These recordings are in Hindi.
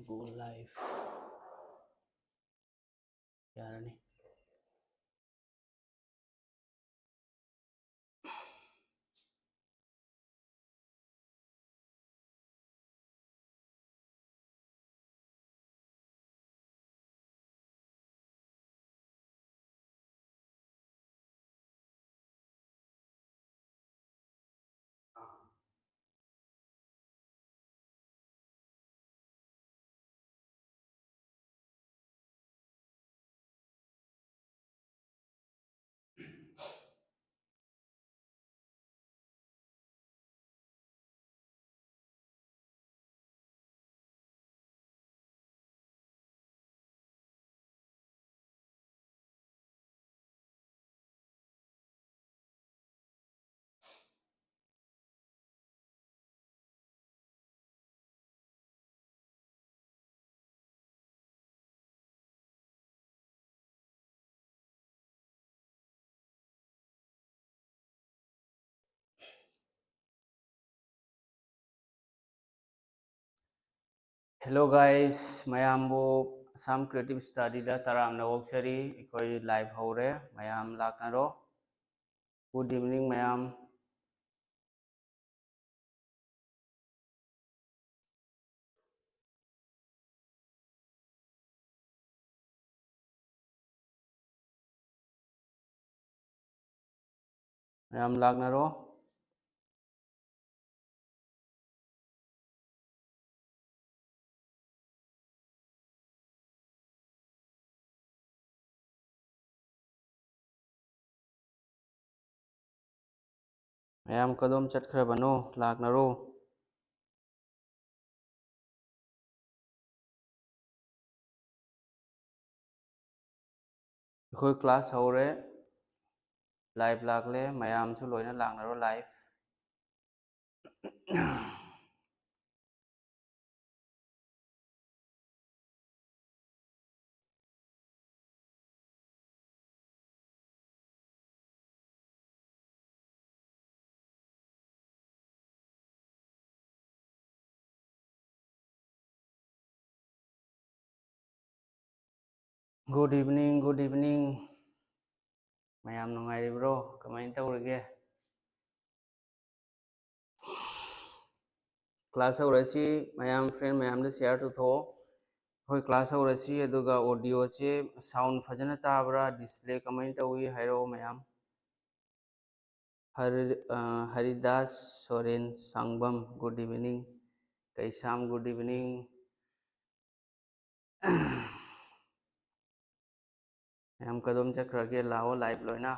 Go live. यार हेलो गाइस मयामबो असम क्रिएटिव स्टडी दा तरामना वोक्सरी इकोई लाइव होरे मयाम लाकनारो गुड इवनिंग मयाम मयाम लाकनारो मयाम कदम चटखरबनो लाकनारो इकोई क्लास होरे लाइव लाकले मयाम सु लोइना लाकनारो लाइव गुड इवनिंग मयाम नुंगाइरिब्रो कमाइन तौरगे क्लास होरसी मयाम फ्रेंड मयाम दे शेयर टू थो होय क्लास होरसी अदुगा ऑडियो से साउंड फजना ताबरा डिस्प्ले कमाइन तौई हाइरो मयाम Haridas Soren Sangbam good evening कैसाम good evening हम कदम चक्रगे लाओ लाइव लोइना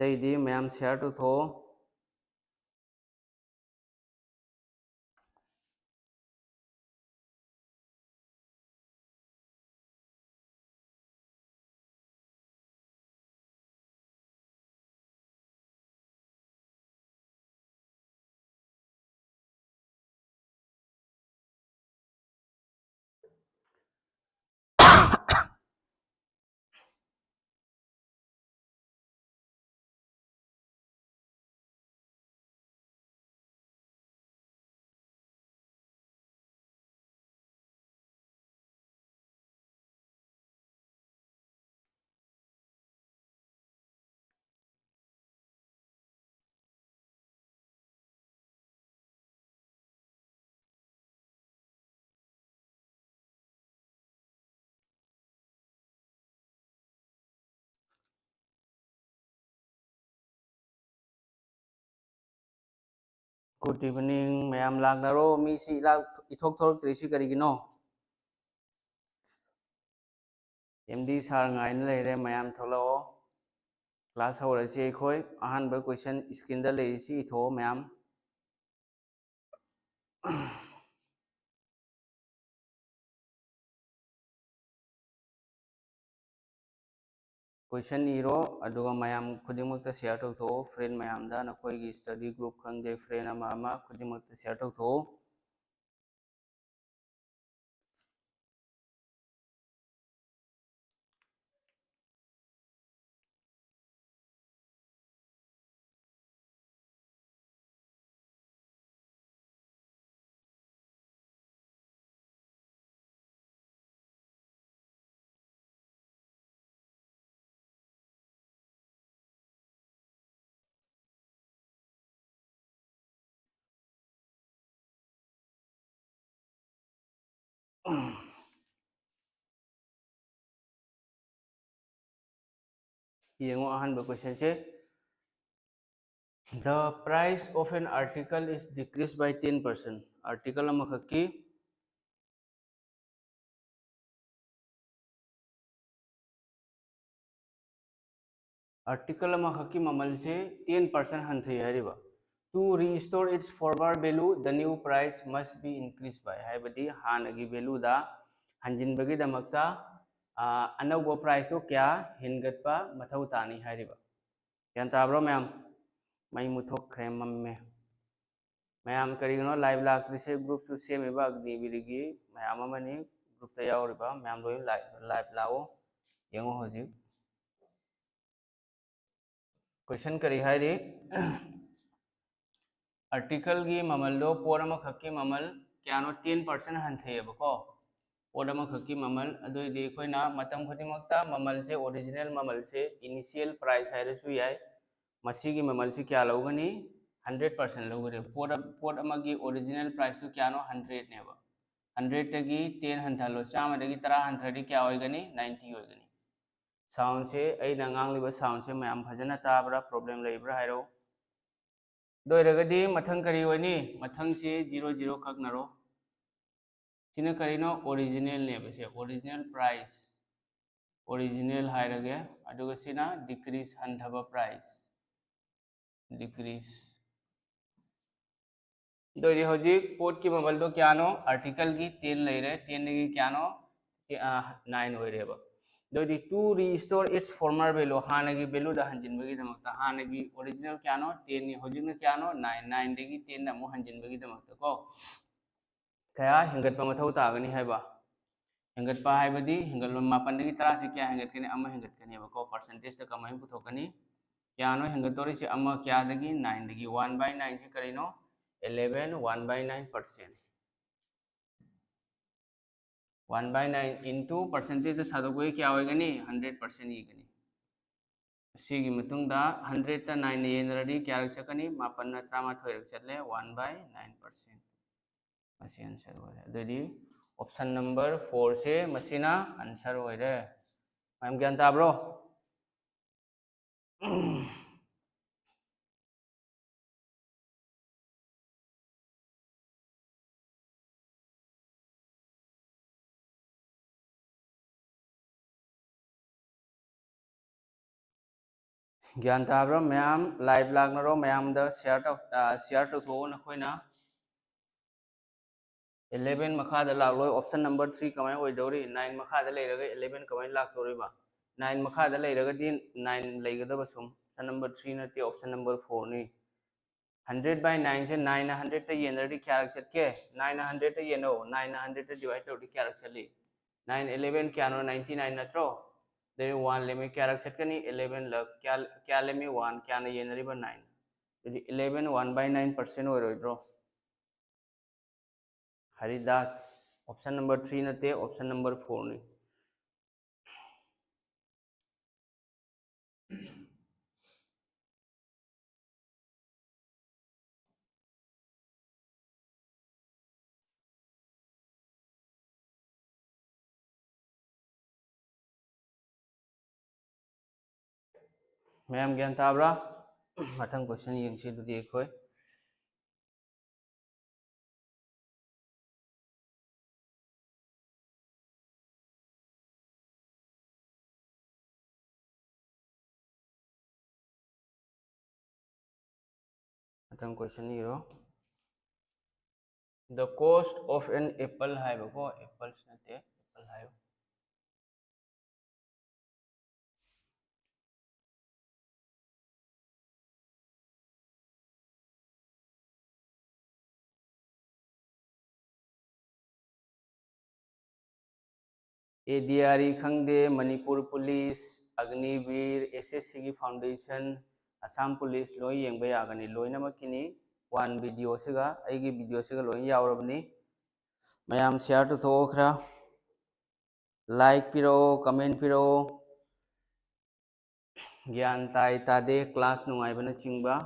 तैदी मैम शेयर टू थो गुड इवनिंग मैम लागनारो मीसी लाग इथोक थोरक त्रिसी करिगिनो एमडी सार गाइन लेरे मैम थोलाओ क्लास होरसी अखोय अहानबा क्वेश्चन स्क्रीन दा लेसी इथो मैम क्वेश्चन इरो अदुगा मैम खुदिमक्ता शेयर तौथो फ्रेंड मैम दा नखोयगी स्टडी ग्रुप खंगे फ्रेंड अमा खुदिमक्ता शेयर तौथो yengo ahan ba question se the price of an article is decreased by 10%. Article amakaki article amakaki mamal se 10% hanthai hariba. To restore its former value, the new price must be increased by haibadi hanagi value da hanjin bagi damakta anauba price to kya hingatpa mathau tani hariba. Yan tabro ma'am mai muthok krem mamme ma'am करीगनो लाइव लाक्ट्रिसे ग्रुप सु सेमेबा अग्निवीरगी मैम अमनी ग्रुप ता यावरिबा मैम लोय लाइव लाओ यंगो होजि क्वेश्चन करी हाइदि आर्टिकल की ममल दो पोर अमा खक्की ममल क्यानो 10% हंथेयबको पोर अमा खक्की ममल अदोइदि अखोइना मतम खुदिमक्ता ममल से ओरिजिनल ममल से इनिशियल प्राइस हाइरसु याय मसीगी ममल से क्या लौगनी 100% लोगरे पोट अमगी ओरिजिनल प्राइस तो क्या नो 100 नेबा 100 तगी 10 हंथालो चामा दगी 10 हंथादी क्या होइगनी 90 होइगनी साउंड से आई नंगांगलिबा साउंड से मैम फजना ताबरा प्रॉब्लम लेब्रा हाइरो दोइरगदी मथंग करी होइनी मथंग से 00 खक नरो सिने करीनो ओरिजिनल नेबा से ओरिजिनल प्राइस ओरिजिनल हाइरगे अदुगा सिना डिक्रीज हंथबा प्राइस डिक्रीज दोरी होजिक पोट की ममल दो क्या नो आर्टिकल की 10 ले रहे 10 की क्या नो 9 हो रहे बा दोरी to restore its former value हाने की वैल्यू दा हंजिन बगी दमकता हाने की ओरिजिनल क्या नो 10 नि होजिक ने क्या नो 9 9 देगी 10 ना मु हंजिन बगी दमकता को कया हिंगत पा मथौ तागनी हैबा हिंगत पा हैबदी हिंगल मापन देगी 10 से क्या हिंगत कने अमा हिंगत कने बको परसेंटेज त कमाई पुथोकनी क्या नो हिंगत तोरी से अमा क्या देगी 9 देगी 1/9 से करिनो 11 1/9% 1/9 into percentage सादोगोय क्या होइगनी 100% इगनी सिगी मतुंगदा 100 ता 9 येनरदी क्या रखसकनी मापन ना 13 रख चले 1/9% मसी आंसर होरे अददी ऑप्शन नंबर 4 से मसीना आंसर होरे मैम ज्ञान ताब्रो ज्ञान ताब्रो मैम लाइव लागनरो मैम द शेयर तो थो नखोइना 11 मखादा लागलो ऑप्शन नंबर 3 कमाय ओइदौरी 9 मखादा लेरगा 11 कमाय लागतोरिबा 9 मखादा लेरगदी 9 लेगदब सुम ऑप्शन नंबर 3 नते ऑप्शन नंबर 4 नि 100/9 से 9 100 ते येनरदी क्या रख सके 9 100 ते येनो 9 100 ते डिवाइड तोरदी क्या रख चली 9 11 क्या नो 99 नत्रो देर 1 लेमे क्या रख सकनी 11 लग क्या लेमे 1 क्या न येनरीबा 9 यदि 11 1/9% होइरोइद्रो हरिदास ऑप्शन नंबर 3 नते ऑप्शन नंबर 4 नि मैम ज्ञान ताब्रा मथंग क्वेश्चन यंगसी दुदी एखोय मथंग क्वेश्चन इरो the cost of an apple हाइबको एप्पल्स नते एप्पल हाइब एडीआरई खंगदे मणिपुर पुलिस अग्निवीर एसएससी की फाउंडेशन असम पुलिस लोय येंबे यागनी लोयनमकिनी वन वीडियो सेगा आइगी वीडियो सेगा लोय यावरबनी मैम शेयर तो थोखरा लाइक पिरो कमेंट पिरो ज्ञान ताई तादे क्लास नुंगाइबना चिंगबा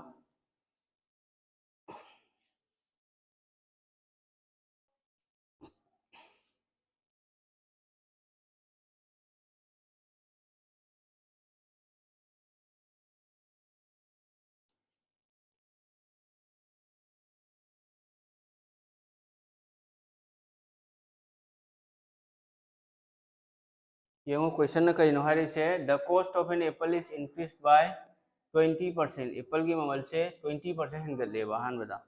येंगो क्वेश्चन न करिनो हारे से the cost of an apple is increased by 20%. Apple की ममल से 20% हेंगलेबा हानबदा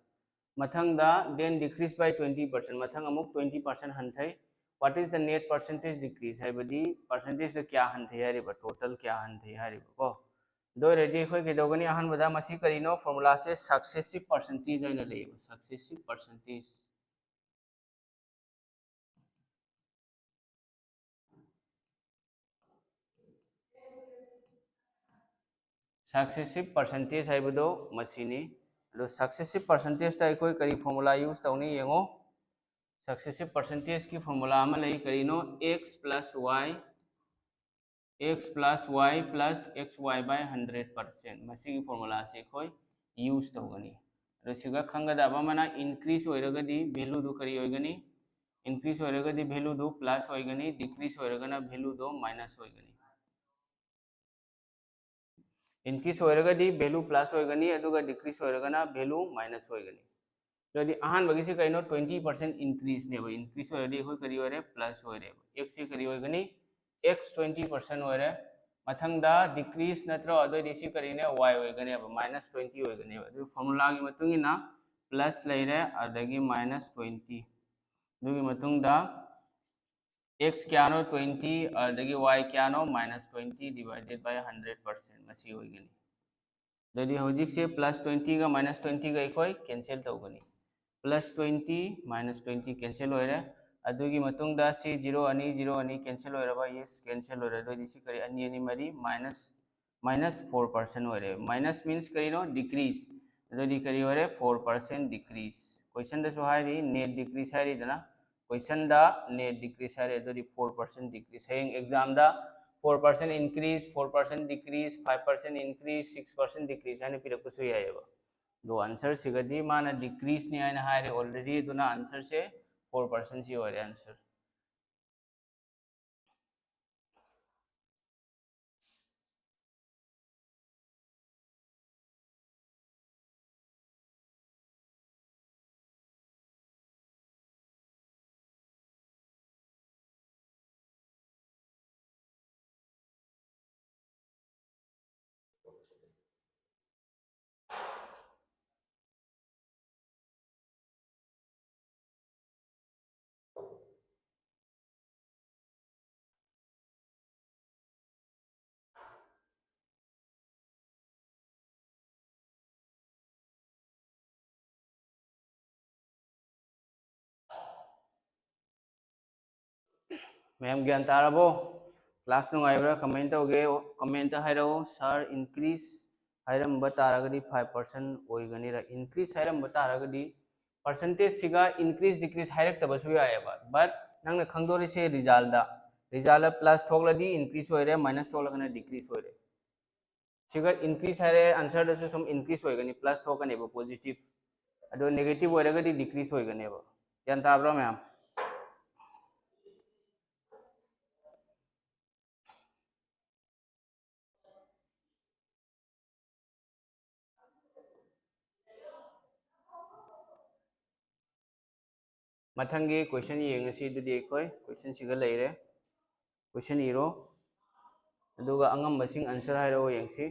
मथंगदा देन डिक्रीज बाय 20%. मथंग अमुक 20% हंथै. What is the net percentage decrease है परसेंटेज क्या हंथै है टोटल क्या हंथै है को दो रेडी अखोय केदोगनी अहनबदा मसी करिनो फॉर्मूला से सक्सेसिव परसेंटेज है लेबा सक्सेसिव परसेंटेज सक्सेसिव परसेंटेज है मसीनी लो सक्सेसिव परसेंटेज ता अखोय करी फॉर्मूला यूज तौनी येंगो सक्सेसिव परसेंटेज की फॉर्मूला अमा लई करिनो x plus Y plus X Y by 100%. मसी की फॉर्मूला से अखोय यूज तौगनी रसिगा खंगदाबा मना इंक्रीज होइरगदी वैल्यू दो करी होइगनी इंक्रीज होइरगदी वैल्यू दो प्लस होइगनी डिक्रीज होइरगना वैल्यू दो माइनस होइगनी इंक्रीज होइरगदी वैल्यू प्लस होइगनी अदुगा डिक्रीज होइरगना वैल्यू माइनस होइगनी तो दी अहान बगी से कइनो 20% इंक्रीज नेबो इंक्रीज होइरदी होय करी होइरे प्लस होइरे x से करी होइगनी x 20% होइरे मथंगदा डिक्रीज नत्रो अदो दिसी करीने y होइगनी माइनस 20 होइगनी अदु फार्मूला की मतुंगिना प्लस लेरे अदगी माइनस 20 दुगी मतुंगदा x क्या नो 20 अदगी y क्या नो माइनस 20 डिवाइडेड बाय 100% मसी होइगनी ददी हौजिक से प्लस 20 का माइनस 20 का इकोय कैंसिल तौगनी प्लस 20 माइनस 20 कैंसिल होइरे अदुगी मतुंगदा सी 0 अनी कैंसिल होइरबा यस कैंसिल होइरे ददी सी करी अनी अनी मरी माइनस 4% होइरे माइनस मीन्स करीनो डिक्रीज ददी करी होइरे 4% डिक्रीज क्वेश्चन दसु हाइरी नेट डिक्रीज हाइरी दना क्वेश्चन दा नेट डिक्रीज हाइरे ददी 4% डिक्रीज हेंग एग्जाम दा 4% इंक्रीज 4% डिक्रीज 5% इंक्रीज 6% डिक्रीज है पीरकुसु यायबा दो आंसर सिगदी माना डिक्रीज नि आइना हाइरे ऑलरेडी दुना आंसर से 4% सी होरे आंसर मैम ज्ञान तारबो क्लास नुंगाइब्रा कमेंट तौगे कमेंट हाइरो सर इंक्रीज हाइरम तारगदी 5% ओइगनीरा इंक्रीज हाइरम तारगदी परसेंटेज सिगा इंक्रीज डिक्रीज हाइरक्तबसु यायबा बट नंगना खंगदोरिसे रिजल्ट प्लस थोगलदी इंक्रीज होइरे माइनस थोगलगना डिक्रीज होइरे सिगा इंक्रीज हाइरे आंसर दसु सम इंक्रीज होइगनी प्लस थोगनेबो पॉजिटिव अदो नेगेटिव होइरगदी डिक्रीज होइगनेबो ज्ञान ताब्रो मैम मथंगी क्वेश्चन येंगसी दुदी कोई क्वेश्चन सिगा लेरे क्वेश्चन इरो अदुगा अंगम बसिंग आंसर हाइरो येंगसी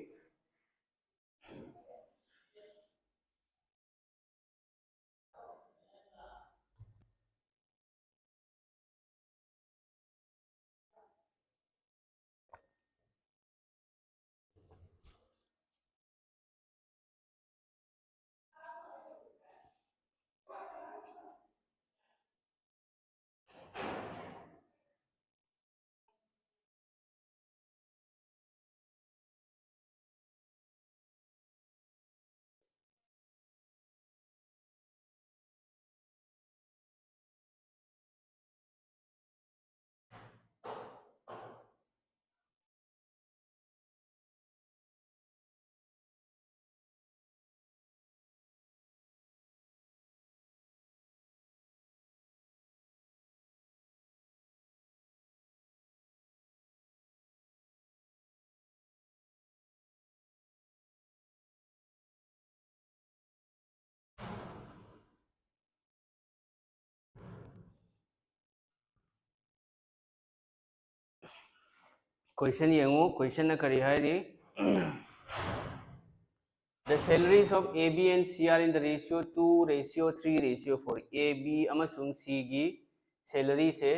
क्वेश्चन येंगो क्वेश्चन ना करी है दी the salaries of AB and C are in the ratio 2 ratio 3 ratio 4 AB amasung C gi salary se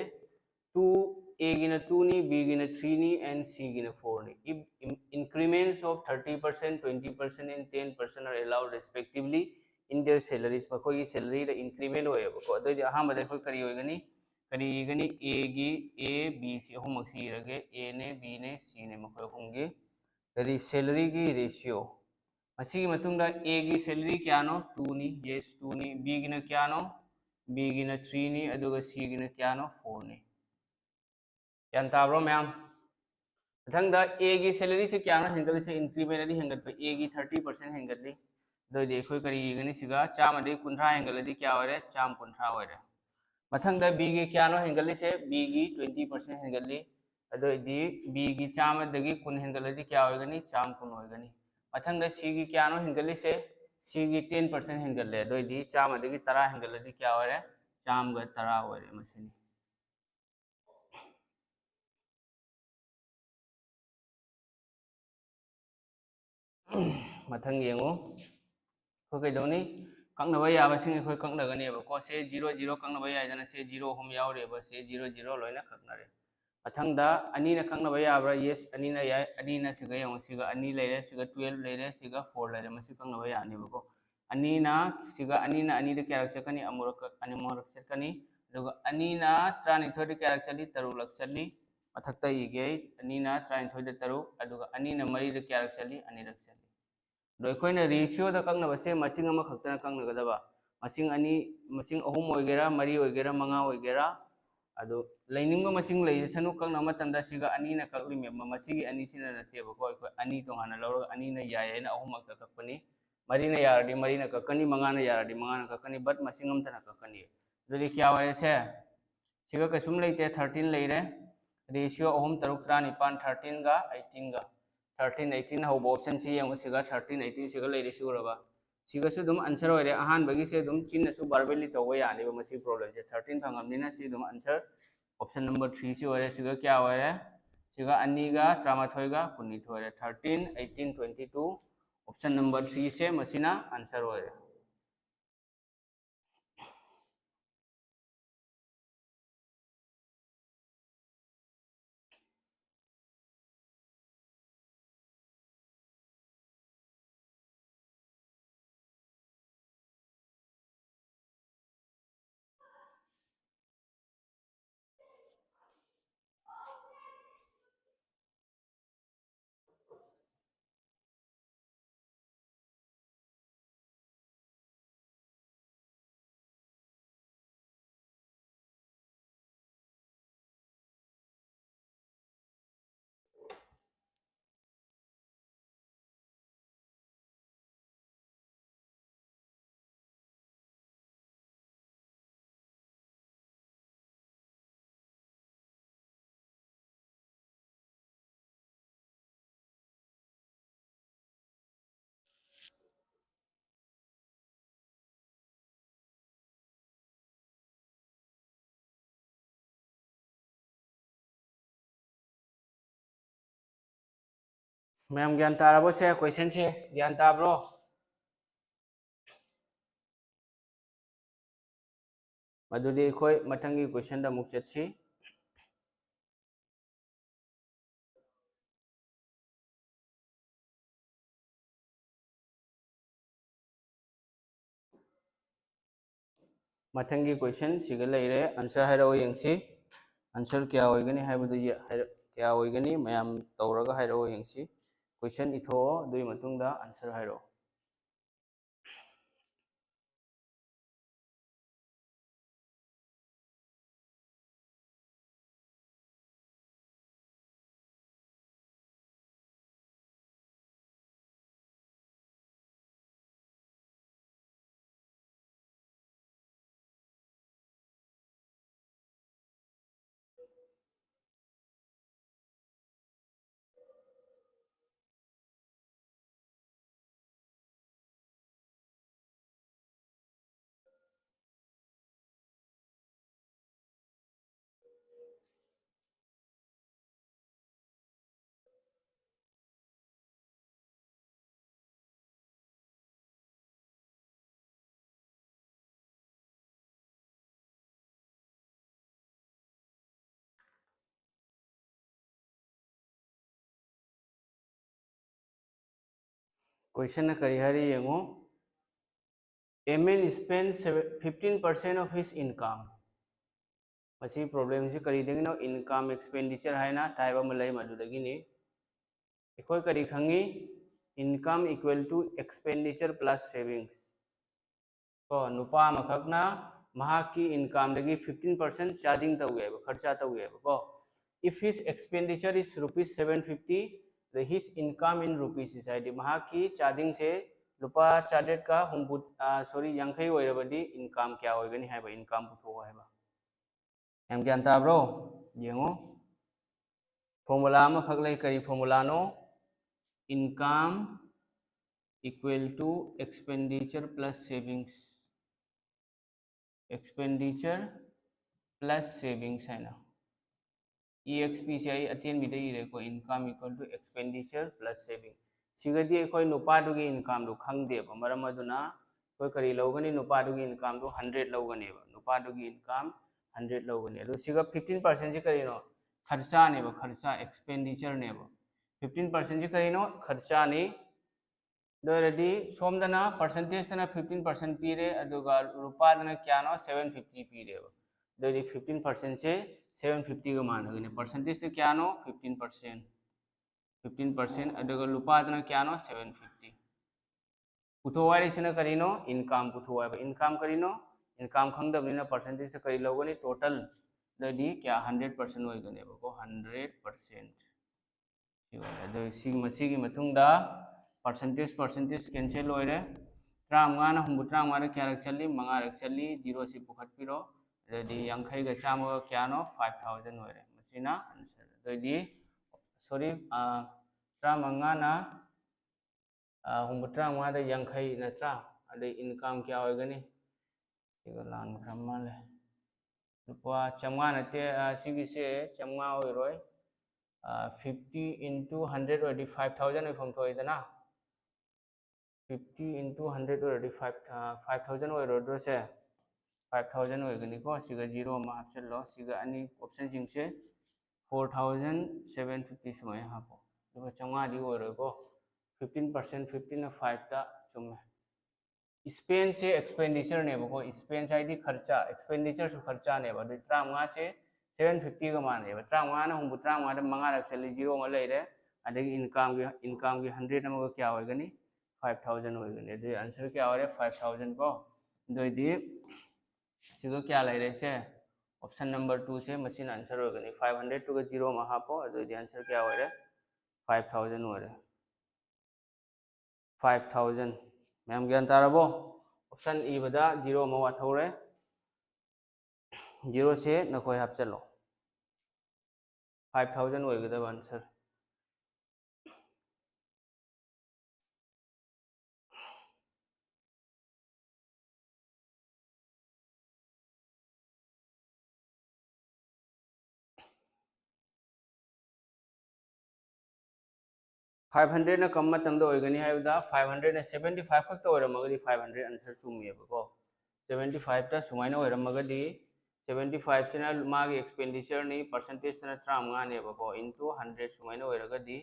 2 A gi na 2 ni B gi na 3 ni and C gi na 4 ni if increments of 30% 20% and 10% are allowed respectively in their salaries pa koi salary the increment hoye ba ko ado aha ma koi kari hoigani A gi A B C ahum mak si rage A ne B ne C ne makoi ahum gi kari salary gi ratio असी मतुंग दा A की सैलरी क्या नो 2 नी yes 2 नी B की न क्या नो B की न 3 नी अदुगा C की न क्या नो 4 नी यान ताब्रो मैम मथंग दा A की सैलरी से क्या नो हेंगल से इंक्रीमेंट अदी हेंगल पे A की 30% हेंगल दी दो देखो करी गनी सिगा चाम अदी कुंठा हेंगल अदी क्या होरे चाम कुंठा होरे मथंग दा B की क्या नो हेंगल से B की 20% हेंगल दी अदो दी B की चाम अदगी कुन हेंगल अदी क्या होगनी चाम कुन होगनी मथंग सी की क्या नो हिंगली से सी की 10% हिंगले दोदी चाम अदगी तरा हिंगलदी क्या होरे चाम ग तरा होरे मसिनी मथंग येंगो को कइदौनी कंगनबा याबसिंग अखोय कंगनगनेबो को से 00 कंगनबा यायदना से 0 हम यावरेबो से 00 लोइना खकनरे मथंगदा अनीना कंगनबा याब्रा यस अनीना याय अनीना सिगा यंग सिगा अनी लेरे सिगा 12 लेरे सिगा 4 लेरे मसि कंगनबा यानीबो अनीना सिगा अनीना अनीदा क्यारक सकनी अमुरक अनि मोरक सकनी दुगा अनीना त्रानिथोय दे क्यारक चली तरुलक चली मथक्ता इगे अनीना त्रानिथोय दे तरु अदुगा अनीना मरी दे क्यारक चली अनीरक चली दो अखोयना रेशियो दा कंगनबसे मसिंग अमा खक्तना कंगनगदबा मसिंग अनी मसिंग अहुम ओइगेरा मरी ओइगेरा मंगा ओइगेरा अदो लेनिंग मसिंग लेसनु कंगना मतंदा सिगा अनीना कक्लिमे मसिगी अनी सिना नतेबो को अनी तो हाना लौर अनीना यायना अहुमक कक्पनी मरीना यारदी मरीना कक्कनी मंगाना यारदी मंगाना कक्कनी बट मसिंग अमतना कक्कनी दो क्या होय से सिगा कसुम लेते 13 लेरे रेशियो अहुम तरुक त्रा निपान 13 गा 18 गा 13 18 हौब ऑप्शन सी यंग सिगा 13 18 सिगा लेरे सुरबा सिगसु दुम आंसर होरे अहान बगी से दुम चिन्नसु बारबेली तोबो यानेबो मसी प्रॉब्लम से 13 फंगमनिना सी दुम आंसर ऑप्शन नंबर 3 सी होरे सिगा क्या होरे सिगा अनीगा त्रामाथोयगा कुनिथोरे 13 18 22 ऑप्शन नंबर 3 से मसीना आंसर होरे मैम ज्ञान तारबो से क्वेश्चन से ज्ञान ताब्रो मधुदी खोय मथंगी क्वेश्चन दा मुक चतसी मथंगी क्वेश्चन सिगा लेरे आंसर हाइरो यंगसी आंसर क्या होइगनी हाइबदु क्या होइगनी मैम तौरगा हाइरो यंगसी क्वेश्चन इथो दुई मतुंगदा आंसर हाइरो क्वेश्चन करी हरी येंगो एमएन स्पेंड 15% ऑफ हिज इनकम मसी प्रॉब्लम से करी देंगे नो इनकम एक्सपेंडिचर है ना टाइप में लई मदुदगी ने एकोई करी खंगी income equal to expenditure plus savings तो नुपा मखकना महाकी इनकम दगी 15% चार्जिंग तौएब खर्चा तौएब को if his expenditure is rupees 750 the his income in rupees is आइडी महाकी चार्जिंग से लुपा चार्जेट का हुम्बुट सॉरी यांखई ओइरबदी इनकम क्या होइगनी है इनकम पुथो है हम ज्ञान ताब्रो येंगो फॉर्मूला में खक लई करी फॉर्मूला नो income equal to expenditure plus savings expenditure plus savings है ना EXP से आई अटेन भी दे को income equal to expenditure plus saving सिगदी कोई नुपादुगी इनकम दो खंगदे मरम अदुना कोई करी लौगनी नुपादुगी इनकम दो 100 लौगनी नुपादुगी इनकम 100 लौगनी अदु सिगा 15% से करीनो खर्चा ने खर्चा एक्सपेंडिचर ने 15% से करीनो खर्चा ने दोरदी सोमदना परसेंटेज तना 15% पीरे अदुगा रुपादना क्यानो 750 पीरे दोरदी 15% से 750 का मानगने परसेंटेज तो क्या नो 15% अदुगा लुपादना क्या नो 750 पुथोवारी सिना करीनो इनकम पुथोवाय इनकम करीनो इनकम खंगदबनिना परसेंटेज से करी लोगोनी टोटल ददी क्या 100% होइगने को 100% सिगो सिग मसिगी मतुंगदा परसेंटेज कैंसिल होइरे 35 ना 35 क्या रख चली 5 रख चली 0 से पुखत पिरो ददी यांखई का चामो क्या नो 5000 होइरे मसिना आंसर ददी सॉरी 35 ना 35 दा यांखई नत्रा अदे इनकम क्या होइगनी सिगो लान खरमाले रुपा 5 नते सिगी से 5 होइरोय 50 into 100 already 5000 from thoidana 50 into 100 already 5000 already से 5000 होइगनी को सिगा 0 मा हपचलो सिगा अनि ऑप्शन जिंग से 4750 समय हापो दुगा चंगा दी होरो को 15% 15 ना 5 ता चुमे स्पेन से एक्सपेंडिचर ने को स्पेन साइड खर्चा एक्सपेंडिचर सु खर्चा ने 35 से 750 का मान है 35 ना 35 मंगा रख चली 0 में लेरे अदगी इनकम की 100 नमक क्या होइगनी 5000 होइगनी अदे आंसर क्या हो रे 5000 को दोइदी सिगो क्या लेरे से ऑप्शन नंबर 2 से मशीन आंसर होइगनी 500 टू 0 में हापो दोइदी आंसर क्या हो रे 5000 हो रे 5000 मैम ज्ञान तारबो ऑप्शन ई बदा 0 में वाथौरे 0 से नकोय हाप चलो 5000 होइगदब आंसर फाइव हंड्रेड ना कम मतंगदो होइगनी हाइबदा 575 खक्ता ओरमगदी 500 आंसर चुमिएबको 75 ता सुमाइना ओरमगदी 75 सिना मागी एक्सपेंडिचर नि परसेंटेज तना 35 नेबको इनटू 100 सुमाइना ओरगदी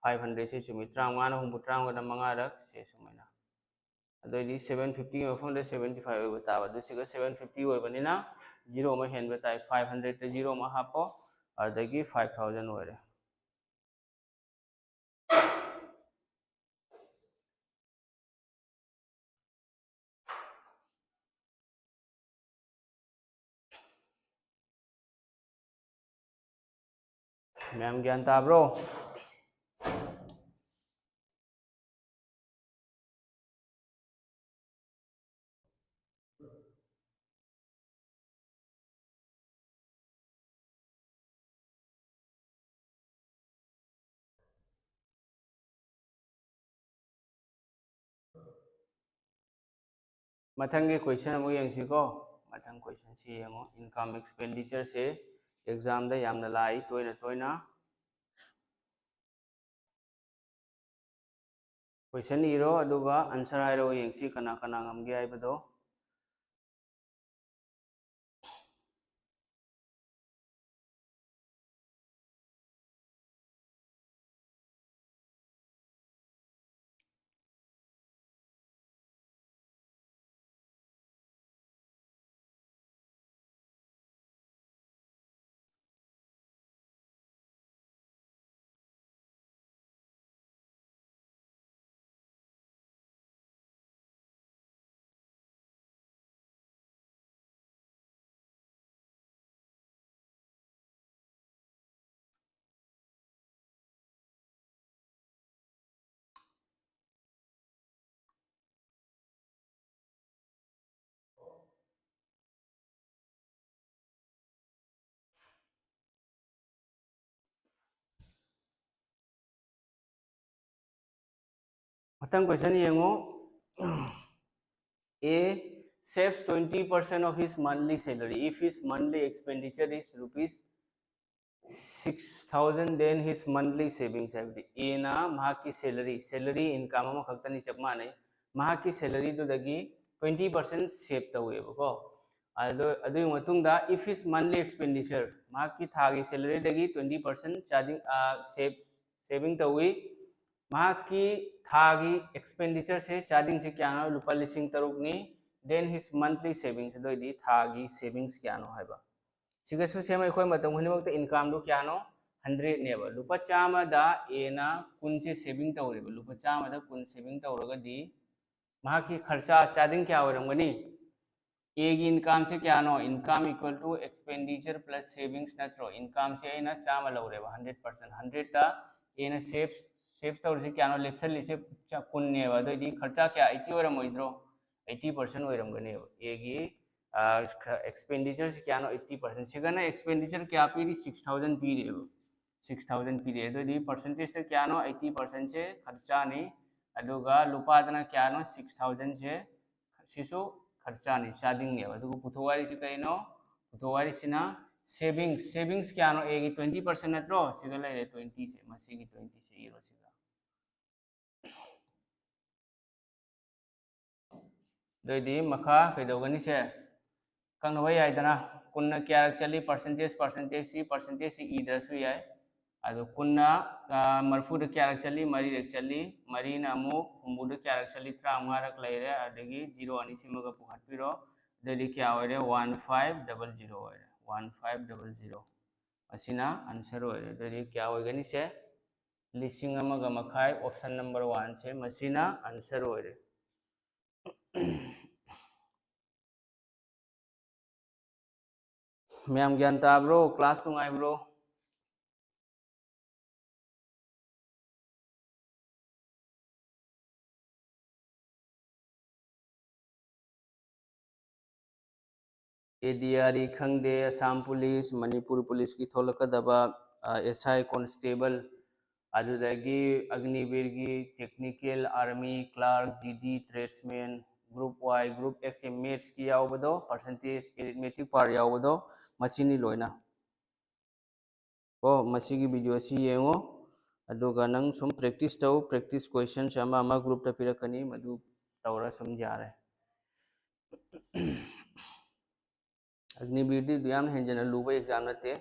500 से चुमी 35 ना 35 दा मंगा रक से सुमाइना अदोदी 750 ओफंदे 75 ओइबो ताबा दुसिगा 750 ओइबनिना 0 मा हेनबे ताई 500 ते 0 मा हापो अदगी 5000 ओरे मैम ज्ञान ताब्रो मथंगे क्वेश्चन अमु यंगसिको मथंग क्वेश्चन से यंगो इनकम एक्सपेंडिचर से एग्जाम दा यामना लाई तोयना तोयना क्वेश्चन इरो अदुगा आंसर हाइरो यंगसी कना कना ngamge आइबदो मथंग question येंगो A saves 20% of his monthly salary if his monthly expenditure is rupees 6,000 then his monthly savings है A ना महाकी salary income हम खक्तनी चप माने महाकी salary तो दगी 20% save तहुए बको अदु मतुंगा if his monthly expenditure महाकी थागी salary दगी 20% charging saving तहुए महाकी थागी expenditure से चार्जिंग से क्या ना लुपा लिसिंग तरुकनी then his monthly savings दो दी थागी savings क्या ना है बा सिगसु सेम अखोय मतम हुनिमक इनकम दो क्या नो 100 नेबा लुपा चामा दा ए ना कुन से सेविंग तौरेबा लुपा चामा दा कुन सेविंग तौरगदी महाकी खर्चा चार्जिंग क्या होरमगनी ए की इनकम से क्या नो income equal to expenditure plus savings नत्रो इनकम से ए ना चामा लौरेबा 100% 100 ता ए ना सेव तौर से क्या नो लेप्सल से कुन नेबा दो दी खर्चा क्या 80 होरमोइद्रो 80% होरमगनी ए की एक्सपेंडिचर से क्या नो 80% सिगना एक्सपेंडिचर क्या पीरी 6,000 पीरी 6,000 पीरी तो दी परसेंटेज तो क्या नो 80% से खर्चा नहीं अदुगा लुपा तना क्या नो 6,000 से सिसु खर्चा नहीं चार्जिंग नहीं अदुगा पुथवारी से कहीं नो पुथवारी से ना सेविंग्स क्या नो ए की 20% नत्रो सिगला 20 से मसी की 20 से ये रो सिगा दो दी मखा कइदोगनी से कंगनवा याइदना कुन्ना क्या चली परसेंटेज सी इधर याय अदो कुन्ना मरफूद क्या चली मरी रक चली मरी ना अमु हुमुद क्या चली 35 रक लेरे अदगी 0 अनि सिमगा पुखटपिरो दली क्या होरे 1500 होरे 1500 असिना आंसर होरे दली क्या होगनी से लिसिंग अमगा मखाय ऑप्शन नंबर 1 से मसिना आंसर होरे मैम ज्ञान ताब्रो क्लास नुंगाइब्रो एडीआरई खंगदे असम पुलिस मणिपुर पुलिस की थोलकदबा एसआई कांस्टेबल अदुदगी अग्निवीर की technical army clerk GD tradesman group Y group X के मेथ्स की यावबदो परसेंटेज एरिथमेटिक पार यावबदो मसिनी लोइना ओ मसी की वीडियो सी येंगो अदुगा नंग सुम प्रैक्टिस तौ प्रैक्टिस क्वेश्चन अमा ग्रुप ता पिरकनी मदु तौरा सुम जारे अग्निवीर दी याम हेंजन लुबा एग्जाम नते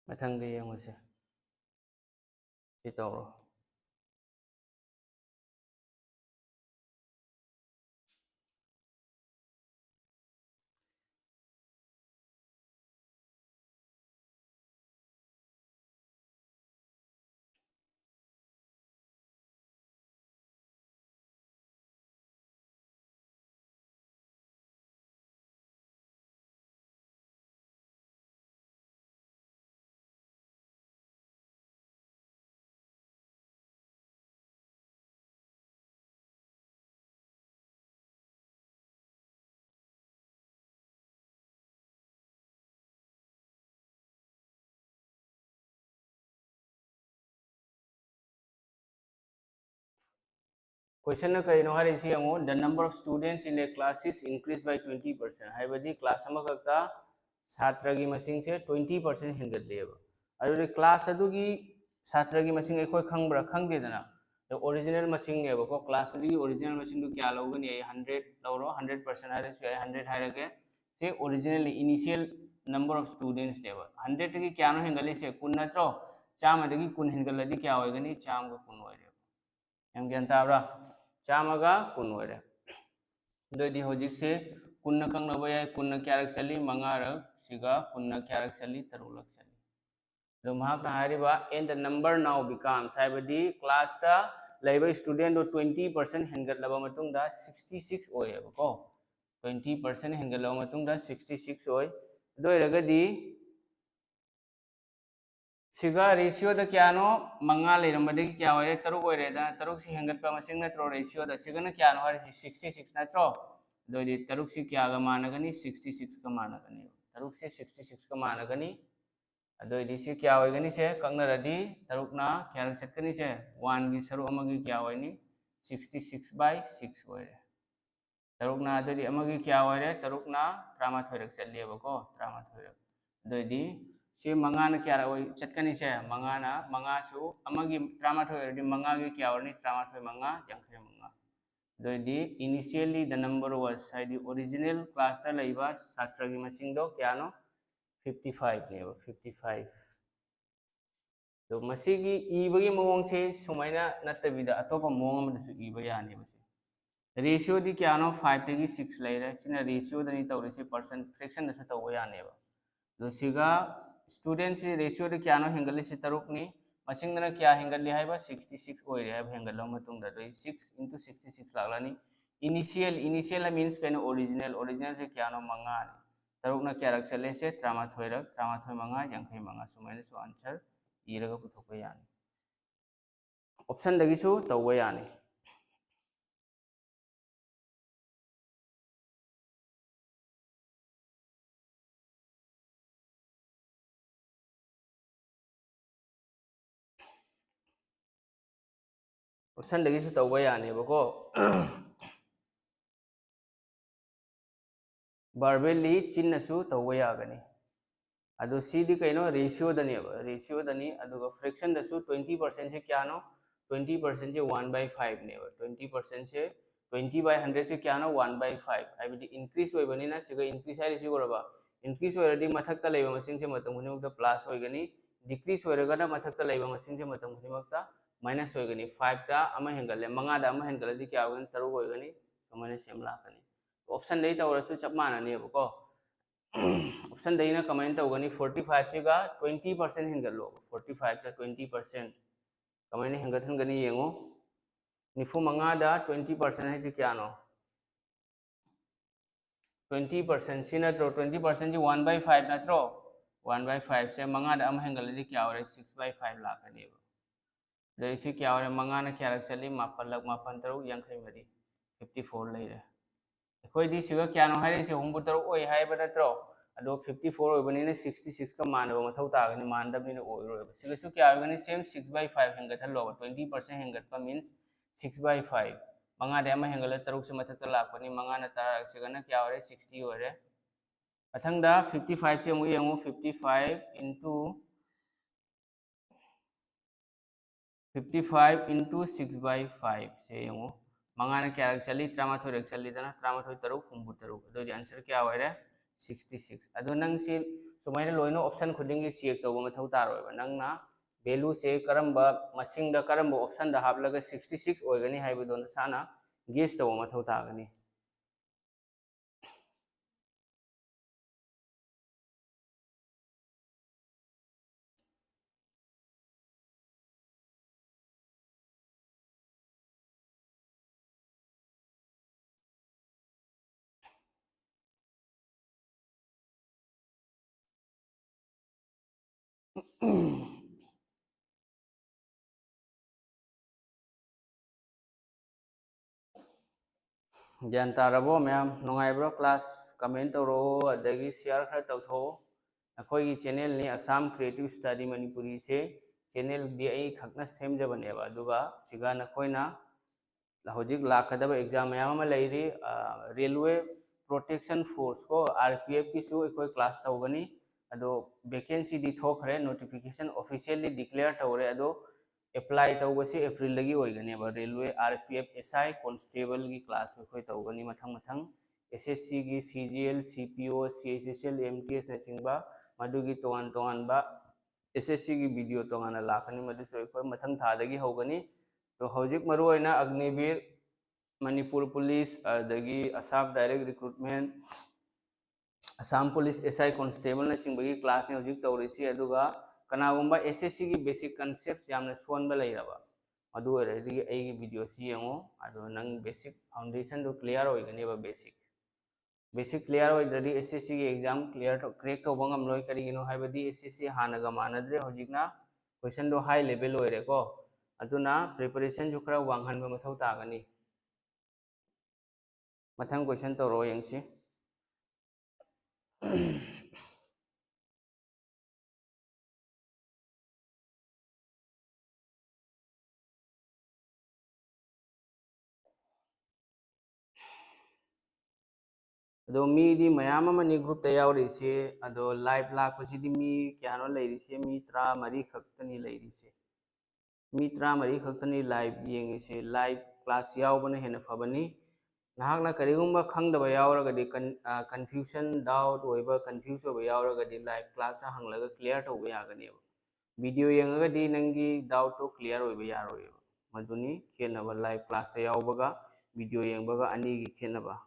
मथंग दे येंगोसे इतौरो क्वेश्चन कई नो हरे सी अंगो the number of students in a class is increase by 20% हाइबदी क्लास अमा कक्ता छात्र की मसिंग से 20% हिंगत लेबा अदुदि क्लास अदुगी छात्र की मसिंग एखोय खंगब्रा खंगदेदना द ओरिजिनल मसिंग नेबा को क्लास दी ओरिजिनल मसिंग दु क्या लौगनी 100 लौरो 100% हारे से 100 हारेगे से original initial number of students नेबा 100 की क्या नो हिंगली से कुन नत्रो चाम अदगी कुन हिंगलदी क्या होगनी चाम को कुन होरे हम ज्ञान ताब्रा चामगा कुन होरे दोदी होजिक से कुन कंगनबा याय कुन क्यारक चली मंगारक सिगा कुन क्यारक चली तरुलक चली दो महाकना हारिबा and the number now becomes हाइबदी क्लास ता लेबा स्टूडेंट दो 20% हेंगत लबा मतुंग दा 66 ओयबको 20% हेंगत लबा मतुंग दा 66 ओय दोयरगदी सिगा रेशियो द क्या नो मंगा लेरमबदे क्या होरे तरुक होरे दा तरुक से हेंगत पा मसिंग नत्रो रेशियो द सिगना क्या नो हरे 66 नत्रो दोदि तरुक से क्या गा मानगनी 66 का मानगनी तरुक से 66 का मानगनी अदोदि से क्या होइगनी से कंगनरदी तरुकना क्या रक चटकनी से 1 की सरु अमगी क्या होइनी 66/6 होरे तरुकना अदोदि अमगी क्या होरे तरुकना 38 रक चलेबको 38 रक दोदि से मंगाना क्या होई चटकनी से मंगाना मंगासु अमगी 38 रदी मंगागी क्या होनी 38 मंगा जंखे मंगा दोदि इनिशियली द नंबर वाज हाइदि ओरिजिनल क्लास ता लइबा छात्रगी मसिंग दो क्या नो 55 ने 55 तो मसीगी इबगी मवोंग से सुमाइना नत्तबिदा अतोपा मवोंग अमदसु इबा याने बसे रेशियो दी क्या नो 5 तगी 6 लेरे सिना रेशियो दनी तौरिसे परसेंट फ्रैक्शन दसु तौबा यानेबा दो सिगा स्टूडेंट से रेशियो दी क्या नो हेंगली से तरुकनी मसिंग दना क्या हेंगली हाइबा 66 ओइरे हाइबा हेंगलो मतुंग दा 6 into 66 लागलानी इनिशियल मींस कैनो ओरिजिनल से क्या नो मंगा तरुकना क्या रक चले से 38 रक 38 मंगा जंखै मंगा सुमाइना सु आंसर इरगा पुथोकबा यानी ऑप्शन दगिसु तौबा यानी ऑप्शन दगिसु तौबा यानी बको बर्बेली चिन्नसु तौबा यागनी अदो सीडी कइनो रेशियो दनेबा रेशियो दनी अदुगा फ्रैक्शन दसु 20% से क्या नो 20% से 1/5 नेबा 20% से 20/100 से क्या नो 1/5 आइबदी इंक्रीज होइबनिना सिगा इंक्रीज हाइरि सिगोरबा इंक्रीज होइरदी मथक्ता लेबा मसिंग से मतम हुनिमक्ता प्लस होइगनी डिक्रीज होइरगना मथक्ता लेबा मसिंग से मतम हुनिमक्ता माइनस होइगनी 5 ता अमा हेंगले मंगा दा अमा हेंगलदी क्या होगन तरु होइगनी सुमाने सेम लाकनी ऑप्शन दे तवरसु चप माननेबको ऑप्शन दईना कमेंट तौगनी 45 सिगा 20% हेंगलो 45 ता 20% कमेंट हेंगथनगनी येंगो निफु मंगा दा 20% है से क्या नो 20% सी नत्रो 20% जी 1/5 नत्रो 1/5 से मंगा दा अम हेंगलदी क्या होरे 6/5 लाकनेबा दई से क्या होरे मंगा ना क्या रक चली मापन लग मापन तरुक यंखै मरी 54 लेरे अखोइदी सिगा क्या नो हाइरे से हुंबु तरुक ओइ हाइबा नत्रो अदो 54 होइबनिने 66 का मानबा मथौ तागनी मानदबनिने ओइरोबा सिगसु क्या होइगनी सेम 6/5 हेंगथलोबा 20% हेंगतपा मींस 6/5 मंगा दे अमा हेंगल तरुक से मथक्ता लाकपनी मंगा ना तारा सिगना क्या होरे 60 होरे अथंगदा 55 से अमु येंगो 55 into 6/5 से येंगो मंगा ना क्या रक चली 38 रक चली दना 38 तरुक हुंबु तरुक अदो आंसर क्या होरे 66 अदो नंग से सुमाइना लोइनो ऑप्शन खुदिंग चेक तौबा मथौ तारोबा नंगना वैल्यू से करम्बा मसिंग दा करम्बा ऑप्शन दा हापलगा 66 ओइगनी हाइबदो नसाना गेस तौबा मथौ तागनी ज्ञान तारबो मैम नुंगाइब्रो क्लास कमेंट तौरो अदगी शेयर खर तौथो अखोई चैनल ने असम क्रिएटिव स्टडी मणिपुरी से चैनल दी आई खकना सेमजबनेबा दुगा सिगा नखोइना हजिक लाखदब एग्जाम मैम लेरी रेलवे प्रोटेक्शन फोर्स को आरपीएफ की सु अखोई क्लास तौगनी अदो वैकेंसी दी थोखरे नोटिफिकेशन ऑफिशियली डिक्लेयर तौरे अदो एप्लाई तौबसे एप्रिल लगी होइगनेबा रेलवे आरपीएफ एसआई कांस्टेबल की क्लास अखोई तौगनी मथंग मथंग एसएससी की सीजीएल सीपीओ सीएसएसएल एमटीएस न चिंबा मधुगी तोगान तोगान बा एसएससी की वीडियो तोगान लाखनी मधुसु अखोई मथंग थादगी होगनी तो हजिक मरुओइना अग्निवीर मणिपुर पुलिस अदगी Assam direct recruitment Assam police SI constable न चिंबगी क्लास ने हजिक तौरिसी अदुगा कनागुंबा एसएससी की बेसिक कॉन्सेप्ट्स यामने सोनबा लेरबा अदु ओइरदी एगी वीडियो सी यंगो अदु नंग बेसिक फाउंडेशन दो क्लियर होइगनेबा बेसिक क्लियर होइददी एसएससी की एग्जाम क्लियर क्रैक तौबा ngamloi करिगिनो हाइबदी एसएससी हानगा मानद्रे हजिकना क्वेश्चन दो हाई लेवल होइरे को अदुना प्रिपरेशन जो खरा वांगहन बा मथौ तागनी मथंग क्वेश्चन तौरो यंगसी अदो मी दी मयाम अमनी ग्रुप ता यावरिसे अदो लाइव लाखपसिदी मी क्यानो लेरिसे मी 13 खक्तनी लेरिसे मी 13 खक्तनी लाइव येंगिसे लाइव क्लास यावबने हेना फबनी नाहकना करिगुम्बा खंगदबा यावरगदी कंफ्यूजन डाउट ओइबा कंफ्यूज ओबा यावरगदी लाइव क्लास हंगलगा क्लियर तौबा यागनेबा वीडियो येंगगदी नंगी डाउट तो क्लियर ओइबा यारोयबा मदुनी खेनबा लाइव क्लास ता यावबगा वीडियो येंगबगा अनीगी खेनबा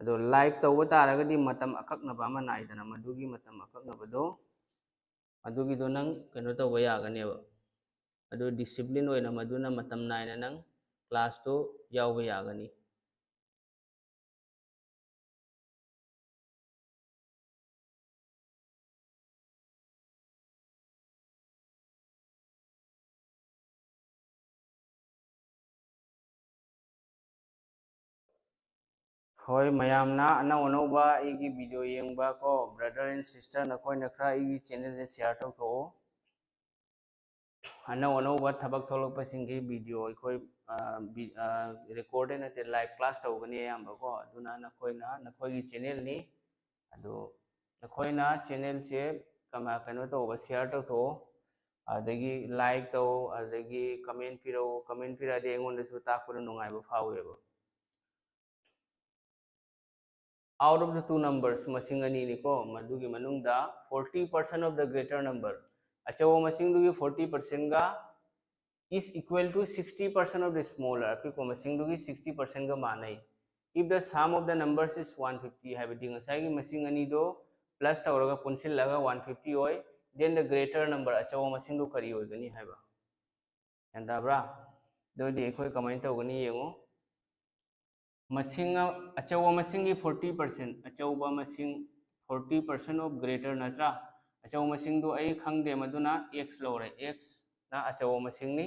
अदो लाइव तौबा तारगदी मतम अकक्नबा अमा नाइदना मदुगी मतम अकक्नबदो अदुगी दो नंग कनो तौबा यागनेबा अदो डिसिप्लिन ओइना मदुना मतम नाइना नंग क्लास तो यावबा यागनी होय मयामना अनौ अनौबा इगी वीडियो येंगबा को ब्रदर एंड सिस्टर नखोय नखरा इगी चैनल से शेयर तौथो अनौ अनौबा थबक थोलकपसिंगी वीडियो अखोय रिकॉर्डेड नते लाइव क्लास तौगनी यामबा को अदुना नखोयना नखोयगी चैनल नि अदो नखोयना चैनल से कमा कनो तौबा शेयर तौथो अदगी लाइक तौ अदगी comment पिरादे एंगोंदसु ताकपुर नुंगाइबा फावेबा out of the two numbers masing ani ni ko madugi manungda 40% of the greater number achawo masing dugi 40% ga is equal to 60% of the smaller api ko masing dugi 60% ga manai if the sum of the numbers is 150 habidi ngasai gi masing ani do plus tawraga punsil laga 150 oi then the greater number achawo masing du kari oi gani haiba yanda bra do di khoi comment tawgani yengo मसिंग अचौबा मसिंग 40% अचौबा मसिंग 40% ऑफ ग्रेटर नत्रा अचौबा मसिंग दो आई खंगदे मदुना x लौरे x ना अचौबा मसिंग नि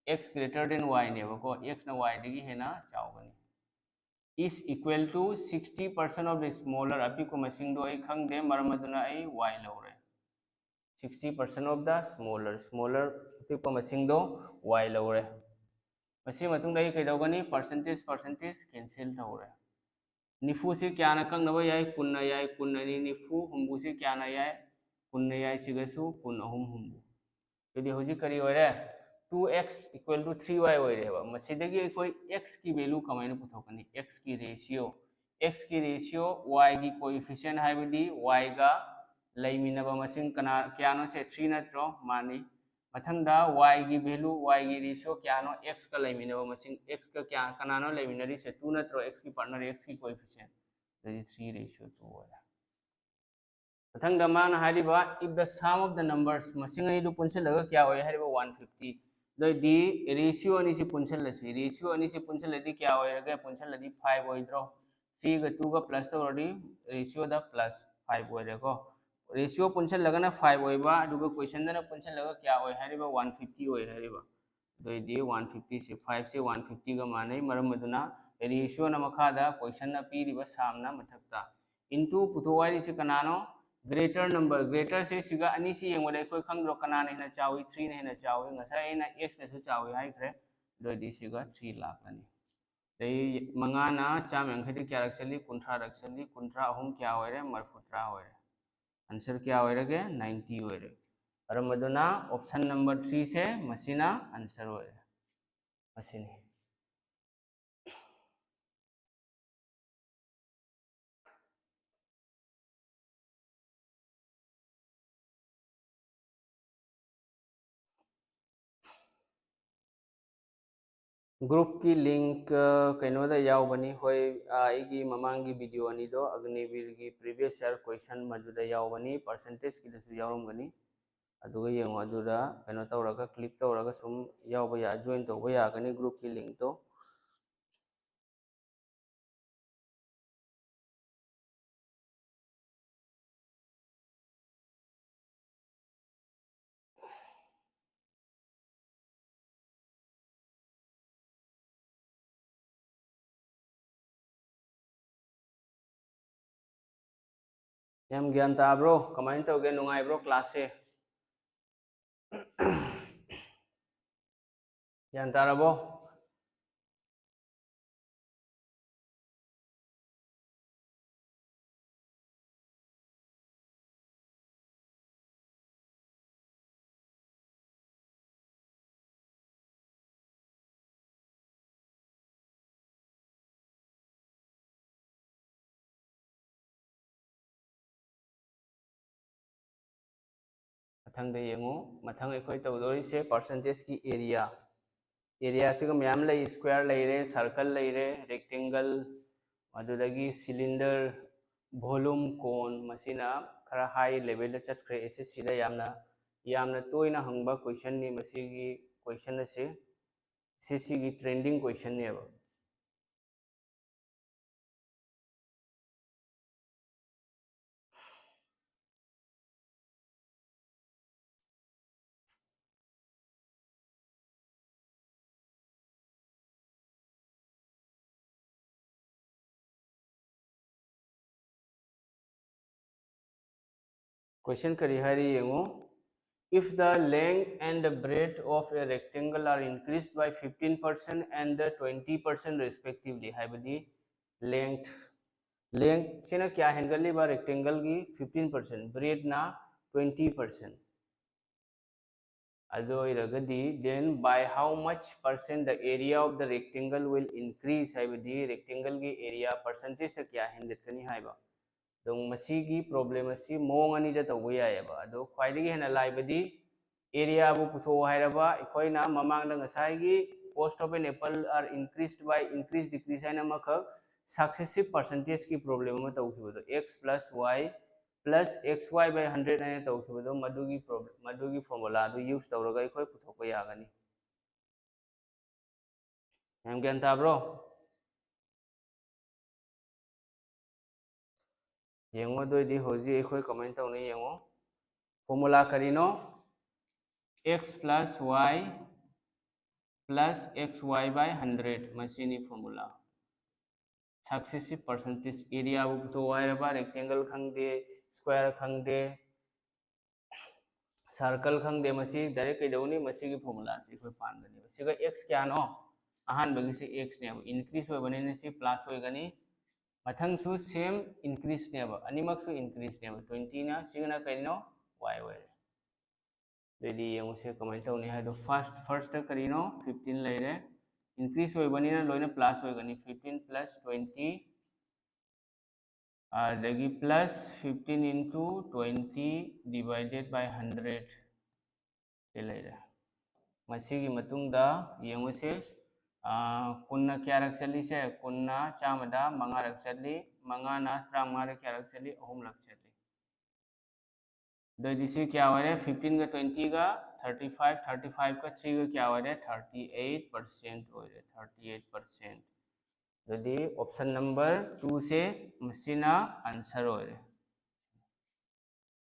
x ग्रेटर देन y ने बको x ना y दगी Hena चावगनी is equal to 60% of the smaller अभी को मसिंग दो आई खंगदे मरम मदुना आई y लौरे 60% of the smaller अभी को मसिंग दो y लौरे परसेंटेज कैंसिल तौर निफू से क्या कंगनब याय कुन याय कुन निफू हुंबू से क्या याय कुन याय सिगसु कुन अहुम हुंबू यदि होजी करी होरे 2x इक्वल टू 3y होरेबा मसिदगी कोई x की वैल्यू कमाइन पुथोकनी x की रेशियो y की कोएफिशिएंट हाइबदी y गा लेमिनबा मसिंग कना क्यानो से 3 नत्रो मानी मथंगदा y की वैल्यू y की रेशियो क्यानो x का लेमिनबा मसिंग x का क्या कनानो लेमिनरी से 2 नत्रो x की पार्टनर x की कोएफिशिएंट ददी 3 रेशियो 2 होरा मथंगदा मान हारिबा if the sum of the numbers मसिंग आई दु पुंसल लगा क्या होय हारिबा 150 ददी रेशियो अनि से पुंसल लसी रेशियो अनि से पुंसल लदी क्या होय रगे पुंसल लदी 5 होइद्रो 3 गा 2 गा प्लस तो ऑलरेडी रेशियो दा प्लस 5 होय रेको रेशियो पुंसल लगना 5 होइबा दुगा क्वेश्चन दना पुंसल लगा क्या होय हारिबा 150 होय हारिबा दोइदी 150 से 5 से 150 गा माने मरम मदुना रेशियो न मखादा क्वेश्चन न पीरिबा सामना मथक्ता इनटू पुथोवारी से कनानो ग्रेटर नंबर ग्रेटर से सिगा अनि से येंगोले कोई खंगरो कनाने हेना चावी 3 ने हेना चावी ngasa ena x ने से चावी हाइखरे दोइदी सिगा 3 लाख अनि दई मंगाना चाम यांखदि क्या रखसली कुंठा रखसली कुंठा अहुम क्या होरे मरफुत्रा होरे आंसर क्या होरेगे 90 होरे और मदुना ऑप्शन नंबर 3 से मसीना आंसर होरे मसीनी ग्रुप की लिंक कइनोदा यावबनी होय आइगी ममांगी वीडियो अनिदो अग्निवीर की प्रीवियस ईयर क्वेश्चन मजुदा यावबनी परसेंटेज की दसु यावरमगनी अदुगा येंगो अदुदा कइनो तौरगा क्लिक तौरगा सुम यावबा या जॉइन तौबा यागनी ग्रुप की लिंक तो यम ज्ञान ताब्रो कमाइन तौगे नुंगाइब्रो क्लास से ज्ञान तारबो मथंग दे येंगो मथंग एखोय तौदोरी से परसेंटेज की एरिया से मैम ले स्क्वायर ले रे सर्कल ले रे रेक्टेंगल अदुदगी सिलिंडर वॉल्यूम कोन मसिना खरा हाई लेवल चतख्रे एसएससी दा यामना तोयना हंगबा क्वेश्चन नि मसिगी क्वेश्चन से एसएससी की ट्रेंडिंग क्वेश्चन ने अब क्वेश्चन करी हरी येंगो if the length and the breadth of a rectangle are increased by 15% and 20% respectively हाइबदी length से ना क्या हैंगली बा rectangle की 15% breadth ना 20% अदोइरगदी then by how much percent the area of the rectangle will increase हाइबदी rectangle की area percentage से क्या हैंगत कनी हाइबा donc मसीगी problem असी मोंग अनी दा तौबो यायबा अदो ख्वाइदगी हेना लाइबदी area bu putho hairaba ikhoina mamang na ngasai gi cost of an apple are increased by increase decrease haina makha successive percentage ki problem ma tawkhibodo x plus y plus xy by 100 haina tawkhibodo madugi problem madugi formula du use tawraga ikhoi puthokpa yagani yam gyan tabro yengo do di hoji ikhoi comment tawni yengo formula karino x plus y plus xy by 100 machine formula successive percentage area bu to wairaba rectangle khangde square khangde circle khangde masi direct kaidawni masi gi formula si khoi pangani siga x kya no ahan bagi si x ne increase hoy bani ne si plus hoy gani mathang su same increase ne ba animak su increase ne 20 na signa kaino y hoy ready yang se comment tawni ha do first karino 15 leire increase hoy bani na loina plus hoy gani 15 plus 20 lagi plus 15 into 20 divided by 100 se leire masigi matungda yengose kunna kya rak chali se kunna chamada manga rak chali manga na tramanga rak kya rak chali ahum rak chali do disi kya ware 15 ga 20 ga 35 35 का 3 का क्या हो रहा है 38% हो रहा है 38%। यदि ऑप्शन नंबर 2 से मसीना आंसर हो रहे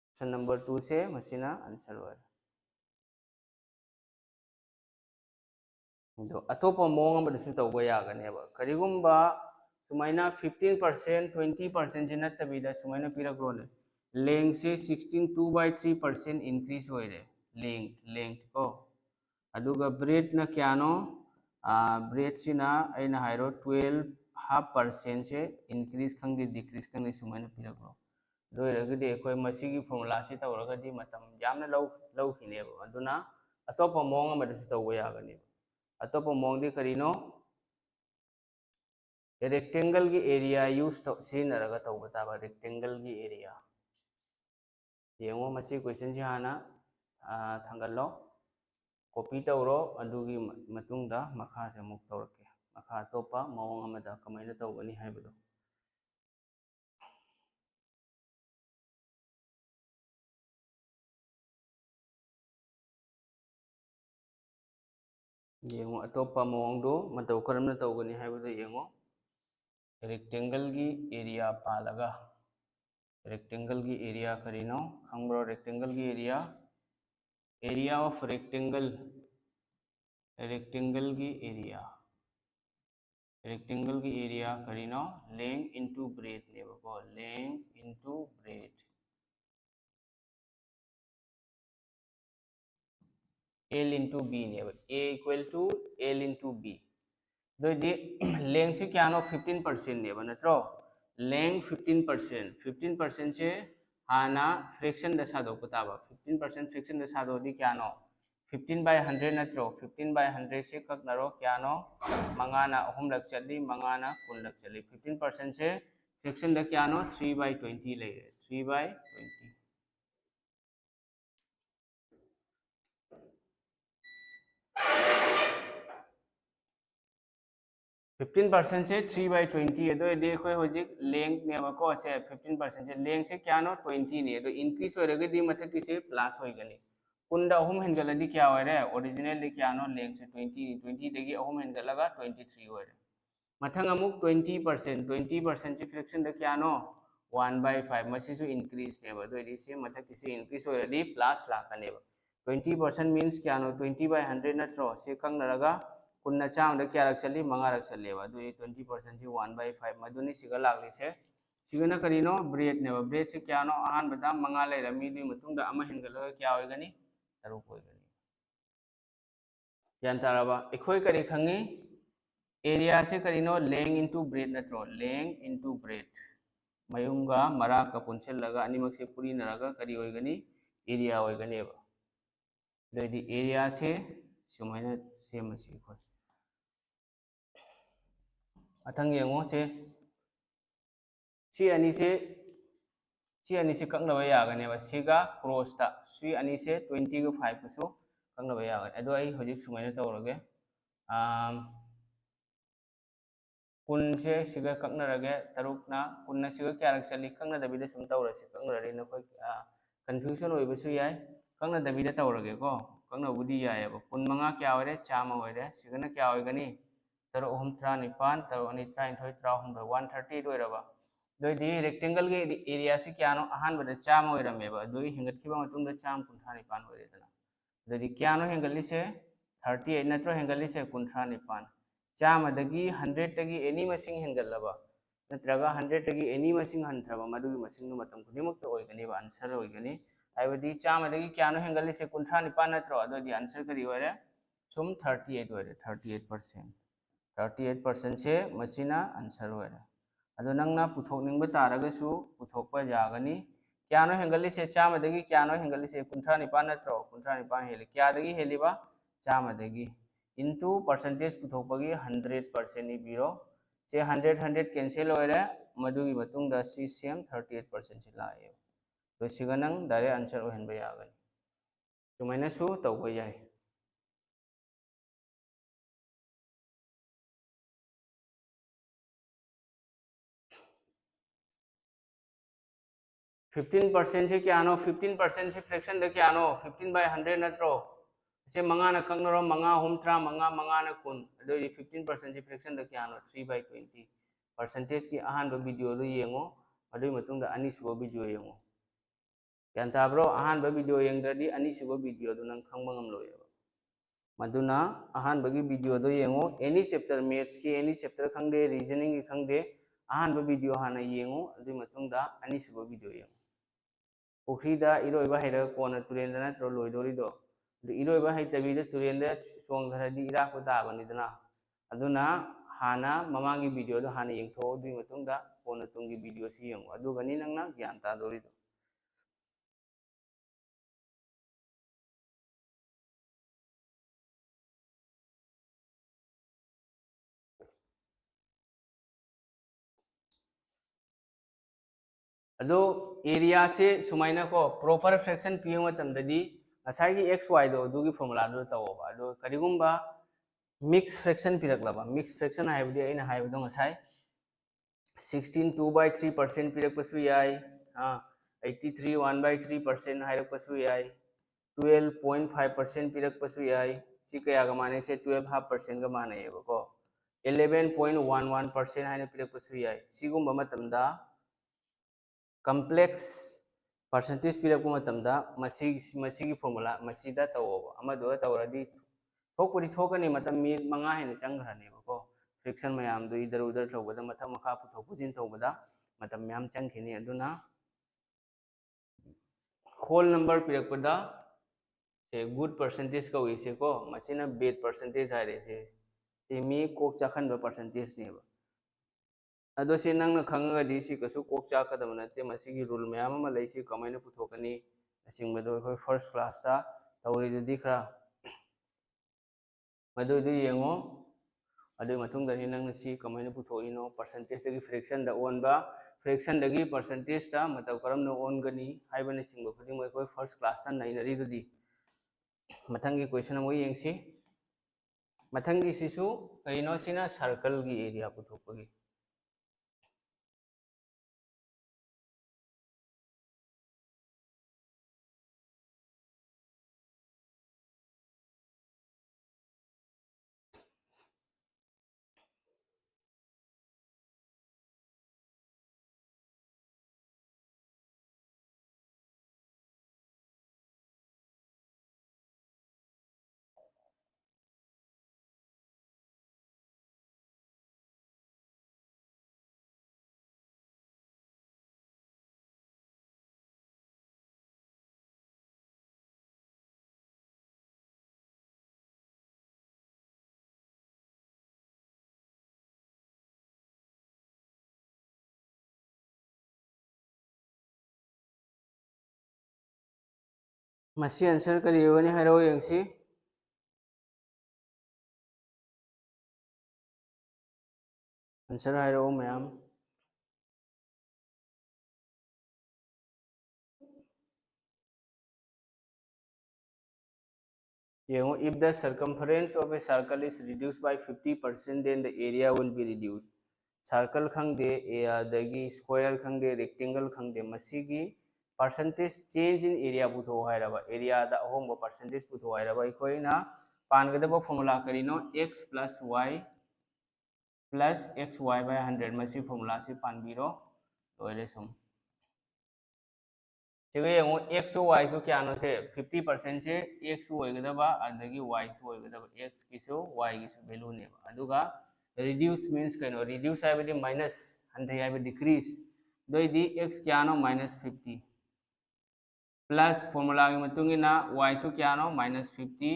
ऑप्शन नंबर 2 से मसीना आंसर हो रहे तो अतोप मोंग अमदसु तौबा यागनेबा करिगुम्बा सुमाइना 15% 20% से नत्तबिदा सुमाइना पिरग्रोने लेंथ से 16.2/3% इंक्रीज हो रहे लेंथ को अदुगा ब्रेड ना क्या नो ब्रेड सिना आइना हाइरो 12.5% से इंक्रीज खंगे डिक्रीज खंगे सुमाइना पिरग्रो दोइरगदि एखोय मसीगी फॉर्मूला से तौरगदि मतम यामना लौखिनेबो अदुना अतोप मोंग अमदसु तौबा यागने अतोप मोंग दि करिनो रेक्टेंगल की एरिया यूज तो सिनरगा तौबा ताबा रेक्टेंगल की एरिया येंगो मसी क्वेश्चन से हाना थांगलो कॉपी तौरो अदुगी मतुंगदा मखा से मुक तौरके मखा अतोपा मोंग अमदा कमाइना तौगनी हाइबदो येंगो अतोपा मोंग दो मतौ करमना तौगनी हाइबदो येंगो रेक्टेंगल की एरिया पालगा रेक्टेंगल की एरिया करिनो खंगब्रो रेक्टेंगल की एरिया ऑफ रेक्टेंगल की एरिया करिनो लेंथ इनटू ब्रेथ लेबको length into breadth L into B ने A equal to L into B दो दी लेंग से क्या नो 15% ने नत्रो लेंग 15% से हाना फ्रैक्शन दशा दो कुताबा 15% फ्रैक्शन दशा दो दी क्या नो 15/100 नत्रो 15/100 से कक नरो क्या नो मंगाना अहुम लग चली मंगाना कुल लग चली 15% से फ्रैक्शन द क्या नो 3/20 ले 3/20 15% से 3/20 है तो ये कोई होजिक लेंग ने बको से 15% से लेंग से क्या नो 20 ने तो इंक्रीज हो रगे दी मतलब किसे प्लस हो गनी कुंडा अहुम हेंगल दी क्या हो रहा है ओरिजिनल दी क्या नो लेंग से 20 देगी अहुम हेंगल लगा 23 हो रहा मथंग अमुक 20% से फ्रैक्शन द क्या नो 1/5 मसीसु इंक्रीज ने बो तो से मतलब किसे इंक्रीज हो रही प्लस लाकने 20% मींस क्या नो 20/100 नत्रो से कंग लगा कुन्ना चाम क्या रख चली मंगा रख चलेबा 20% से 1/5 मधुनी सिगा लागली से सिगना करीनो ब्रेड ने ब्रेड से क्या नो आहान बदा मंगा लेरमी दी मतुंग दा अमा हेंगल क्या होगनी तरुक होगनी यान ताराबा एखोय करी खंगी एरिया से करीनो लेंग इनटू ब्रेड नत्रो लेंग इनटू ब्रेड मयुंगा मरा का पुंसेल लगा अनिमक से पूरी नरगा करी होगनी एरिया होगनेबा दोदी एरिया से सुमाइना सेम से खोय अथंग येंगो से सी अनी से कक्नबा यागनेबा सिगा क्रॉस ता सी अनी से 20 को 5 को कक्नबा यागने अदो आई होजिक सुमाइना तौरगे कुन से सिगा कक्नरगे तरुकना कुन सिगा क्या रख चली कक्ना दबिदे सुम तौरसे कक्नररे नखोय कंफ्यूजन होइबसु याय कक्ना दबिदे तौरगे को कक्ना बुदी यायबो कुन मंगा क्या होरे चामा होरे सिगना क्या होगनी तरो ओहम त्रा निपान तरो अनि त्रा इंथोय त्रा ओहम 130 दोइरबा दोइदी रेक्टेंगल के एरिया से क्या नो अहान बदे चाम होइरमेबा दोइ हिंगत खिबा मतुंग द चाम कुंठा निपान होइरेदना दोइदी क्या नो हिंगली से 38 नत्रो हिंगली से कुंठा निपान चामदगी 100 तगी एनी मसिंग हेंगलबा नत्रगा 100 तगी एनी मसिंग हंथ्रबा मदुगी मसिंग नो मतम खुदिमक ओइगनेबा आंसर ओइगनी हाइबदी चामदगी क्या नो हेंगली से कुंठा निपान नत्रो अदोदी आंसर करी होरे सुम 38 होरे 38% 38% से मसिना आंसर होरे अदो नंगना पुथोकनिंग तारगसु पुथोकपा यागनी क्या नो हेंगली से चामदगी क्या नो हेंगली से कुंठा निपान नत्रो कुंठा निपान हेली क्या दगी हेलीबा चामदगी into percentage पुथोकपगी 100% इबिरो से 100 कैंसिल होरे मदुगी मतुंग दा सी सेम 38% से लाए तो सिगनंग डायरेक्ट आंसर ओहनबा यागनी सुमाइना सु तौबा याय 15% से क्या नो 15% से फ्रैक्शन द क्या नो 15/100 नत्रो से मंगा न कंगरो मंगा होम त्रा मंगा मंगा न कुन अदो 15% से फ्रैक्शन द क्या नो 3/20 परसेंटेज की अहान वीडियो दो येंगो अदुई मतुंग द अनी सुबो वीडियो येंगो यान ताब्रो अहान वीडियो येंगददी अनी सुबो वीडियो दो नंग खंगबा ngam मदुना अहान बगी वीडियो दो येंगो एनी चैप्टर मैथ्स की एनी चैप्टर खंगदे रीजनिंग की खंगदे अहान वीडियो हाना येंगो अदुई मतुंग दा अनी सुबो वीडियो येंगो पुखरीदा इरोइबा हैरग कोना तुरेंदा नत्रो लोइदोरिदो इरोइबा हैतबीदा तुरेंदा चोंगधरदी इराको ताबनिदना अदुना हाना ममांगी वीडियो दो हाना येंगथो दुई मतुंगदा कोना तुंगी वीडियो सी येंगो अदुगनी नंगना ज्ञान तादोरिदो अदो एरिया से सुमाइना को प्रॉपर फ्रैक्शन पियो मतमददी असाई एक्स वाई दो दुगी फॉर्मूला दो तवोबा अदो करिगुंबा मिक्स फ्रैक्शन पिरकलबा मिक्स फ्रैक्शन हाइबदि अइना हाइबदो ngасai 16 2/3% पिरकपसु याई 83 1/3% हाइरकपसु याई 12.5% पिरकपसु याई सी कया गा माने से 12.5% गा माने येबको 11.11% हाइना पिरकपसु याई सिगुंबा मतमदा complex percentage पिरकपु मतमदा मसी फॉर्मूला मसीदा तवोबा अमदो तवरदी थोकपुरी थोकनी मतम मी मंगा हेन चंगरनेबको फ्रिक्शन मयाम दो इधर उधर थोबदा मथा मखा पुथोपुजिन थोबदा मतम म्याम चंगखिनी अदुना होल नंबर पिरकपदा से गुड परसेंटेज कौई से को मसीना बेड परसेंटेज है से मी कोक चाखन परसेंटेज ने अदो से नंग खंगदी सी कसु कोक चाकदम नते मसीगी रूल मैम अमा लैसी कमायन पुथोकनी असिंगबदो अखोय फर्स्ट क्लास ता तौरीदुदी खरा मदुदु येंगो अदु मतुंग दनि नंग सी कमायन पुथोइनो परसेंटेज दगी फ्रैक्शन दा ओनबा फ्रैक्शन दगी परसेंटेज ता मतलब करम न ओनगनी हाइबने सिंगबो खुदिंग अखोय फर्स्ट क्लास ता नाइनरीदुदी मथंगी क्वेश्चन अमो येंगसी मथंगी सिसु कइनो सिना सर्कल की एरिया पुथोपगी मसी आंसर करी होनी हारो येंगसी आंसर हारो ma'am येंगो if the circumference of a circle is reduced by 50% then the area will be reduced circle खंगदे दगी स्क्वायर खंगदे रेक्टेंगल खंगदे मसीगी परसेंटेज चेंज इन एरिया पुथो हायरबा एरिया दा अहोंबो परसेंटेज पुथो हायरबा इखोइना पानगदबो फॉर्मूला करिनो x plus xy by 100 मसी फॉर्मूला से पानबिरो लोइरे सम सिगे यंगो x सो y सो क्या नो से 50% से x सो होइगदबा अदगी y सो होइगदबा x किसो y किसो वैल्यू नेबा अदुगा reduce means कनो reduce हाइबदी माइनस हंधै हाइब डिक्रीज दोइदी x क्या नो -50 प्लस फॉर्मूला की मतुंगिना y सो क्या नो -50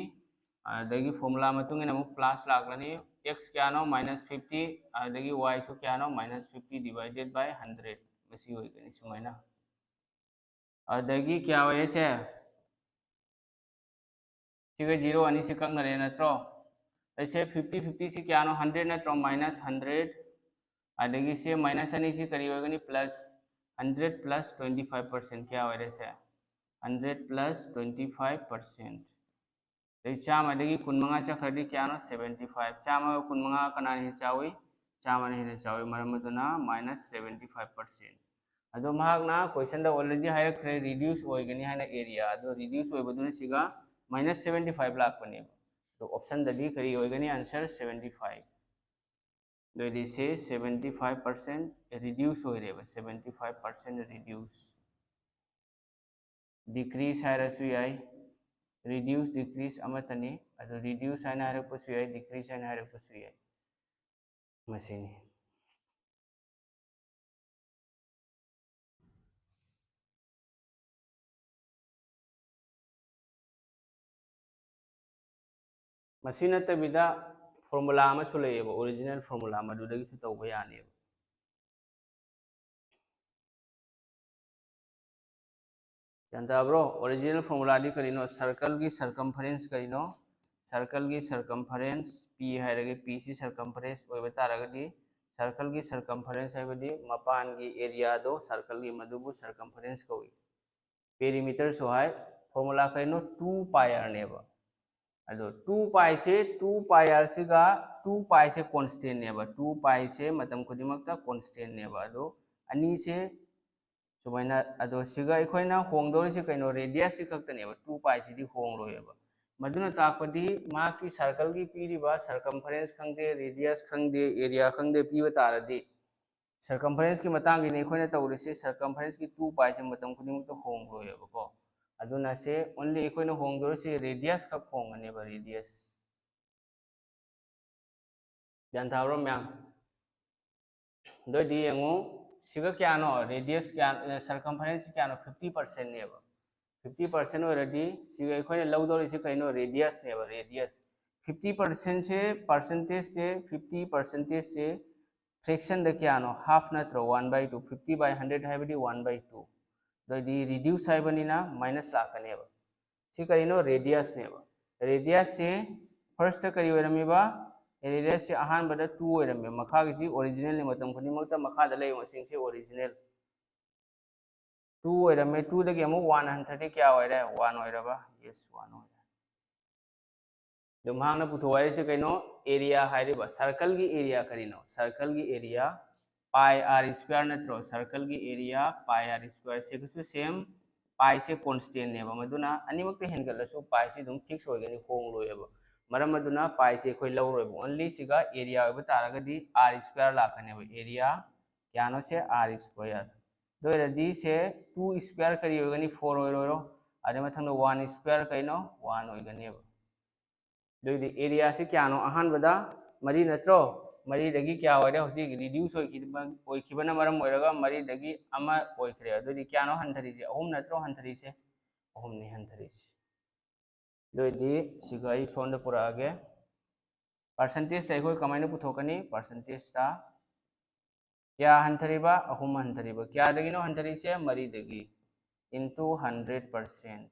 अदगी फॉर्मूला मतुंगिना मु प्लस लागलनी x क्या नो -50 अदगी y सो क्या नो -50 डिवाइडेड बाय 100 मसी होइगनी सुमाइना अदगी क्या होय से सिगे 0 अनि से कगनरे नत्रो ऐसे 50 से क्या नो 100 नत्रो -100 अदगी से माइनस अनि से करी होगनी प्लस 100 प्लस 25% क्या होय से 100 प्लस 25% तो चाम अदगी कुनमंगा चखरदी क्या नो 75 चाम कुनमंगा कना हे चावी चाम ने चावी मरमदुना -75% अदो महागना क्वेश्चन दा ऑलरेडी हायरखरे रिड्यूस होइगनी हायना एरिया अदो रिड्यूस होइबदुना सिगा -75 लाखपने तो ऑप्शन ददी करी होइगनी आंसर 75 दो दिसे 75% रिड्यूस होइरेबा 75% रिड्यूस डिक्रीज हायरसु याई रिड्यूस डिक्रीज अमतनी अदो रिड्यूस हायना हायरपसु याई डिक्रीज हायना हायरपसु याई मसिनी मसी नतबिदा फॉर्मूला अमसु लेयेबा ओरिजिनल फॉर्मूला मदुदगी तौबा यानेबा जानताब्रो ओरिजिनल फॉर्मूला दी करिनो सर्कल की सर्कमफरेंस करिनो सर्कल की सर्कमफरेंस p हायरगे p सी सर्कमफरेंस ओइबा तारगदी सर्कल की सर्कमफरेंस हाइबदी मपान की एरिया दो सर्कल की मदुबु सर्कमफरेंस कौई पेरीमीटर सो हाय फॉर्मूला करिनो 2 पाई r नेबा अदो 2 पाई से 2 पाई r सिगा 2 पाई से कांस्टेंट नेबा 2 पाई से मतम खुदिमकता कांस्टेंट नेबा अदो अनि से सुमाइना अदो सिगा इखोइना होंगदोरिसि कइनो रेडियस सि खक्तनेबा 2 पाई सिदि होंगरोयबा मदुना ताकपदि मा की सर्कल की पीरिबा सर्कमफरेंस खंगदे रेडियस खंगदे एरिया खंगदे पीबा तारदि सर्कमफरेंस की मतांग ने इखोइना तौरिसि सर्कमफरेंस की 2 पाई से मतम खुदिमकता होंगरोयबा को अदुना से ओनली इखोइना होंगदोरिसि रेडियस खक होंगनेबा रेडियस ध्यान थाब्रो मैम दोदी यंगो सिगा क्या नो रेडियस क्या सर्कमफरेंस क्या नो 50% नेबा 50% होरदी सिगा अखोइना लौदोरिसे कइनो रेडियस नेबा रेडियस 50% से परसेंटेज से 50% से फ्रैक्शन द क्या नो हाफ नत्रो 1/2 50 by 100 हाइबदी 1/2 दोदी रिड्यूस हाइबनीना माइनस लाकनेबा सी कइनो रेडियस नेबा रेडियस से फर्स्ट करी ओरमीबा रेडियस से अहानबदा 2 ओरमे मखागी सी ओरिजिनल ने मतम खुनिमक्ता मखादा लेयो मसिंग से ओरिजिनल 2 ओरमे 2 दगी अमु 1 हंथदे क्या ओइरे 1 ओइरबा यस 1 ओइरे दुमहांगना पुथोवाइ से कइनो एरिया हाइरिबा सर्कल की एरिया करिनो सर्कल की एरिया पाई आर स्क्वायर नत्रो सर्कल की एरिया पाई आर स्क्वायर से कुछ सेम पाई से कांस्टेंट नेबा मदुना अनिमक्ते हेनगलसु पाई से दुम फिक्स होइगनी होंगलोयबा मरम मदुना पाई से कोई लौरोयबो ओनली सिगा एरिया ओइबा तारगदी आर स्क्वायर लाकनेबा एरिया क्यानो से आर स्क्वायर दोइरदी से 2 स्क्वायर करी होइगनी 4 ओइरोरो अदे मथंग 1 स्क्वायर कइनो 1 ओइगनेबा दोइदी एरिया से क्यानो अहानबदा मरी नत्रो मरी दगी क्या ओइरे होजि रिड्यूस ओइखिबना मरम ओइरगा मरी दगी अमा ओइखरे दोइदी क्यानो हंथरिसे अहुम नत्रो हंथरिसे अहुम नि हंथरिसे दोइदी सिगा इ सोंद पुरागे परसेंटेज ता इखोय कमाइना पुथोकनी परसेंटेज ता क्या हंथरिबा अहुम हंथरिबा क्या दगिनो हंथरिसे मरी दगी into 100%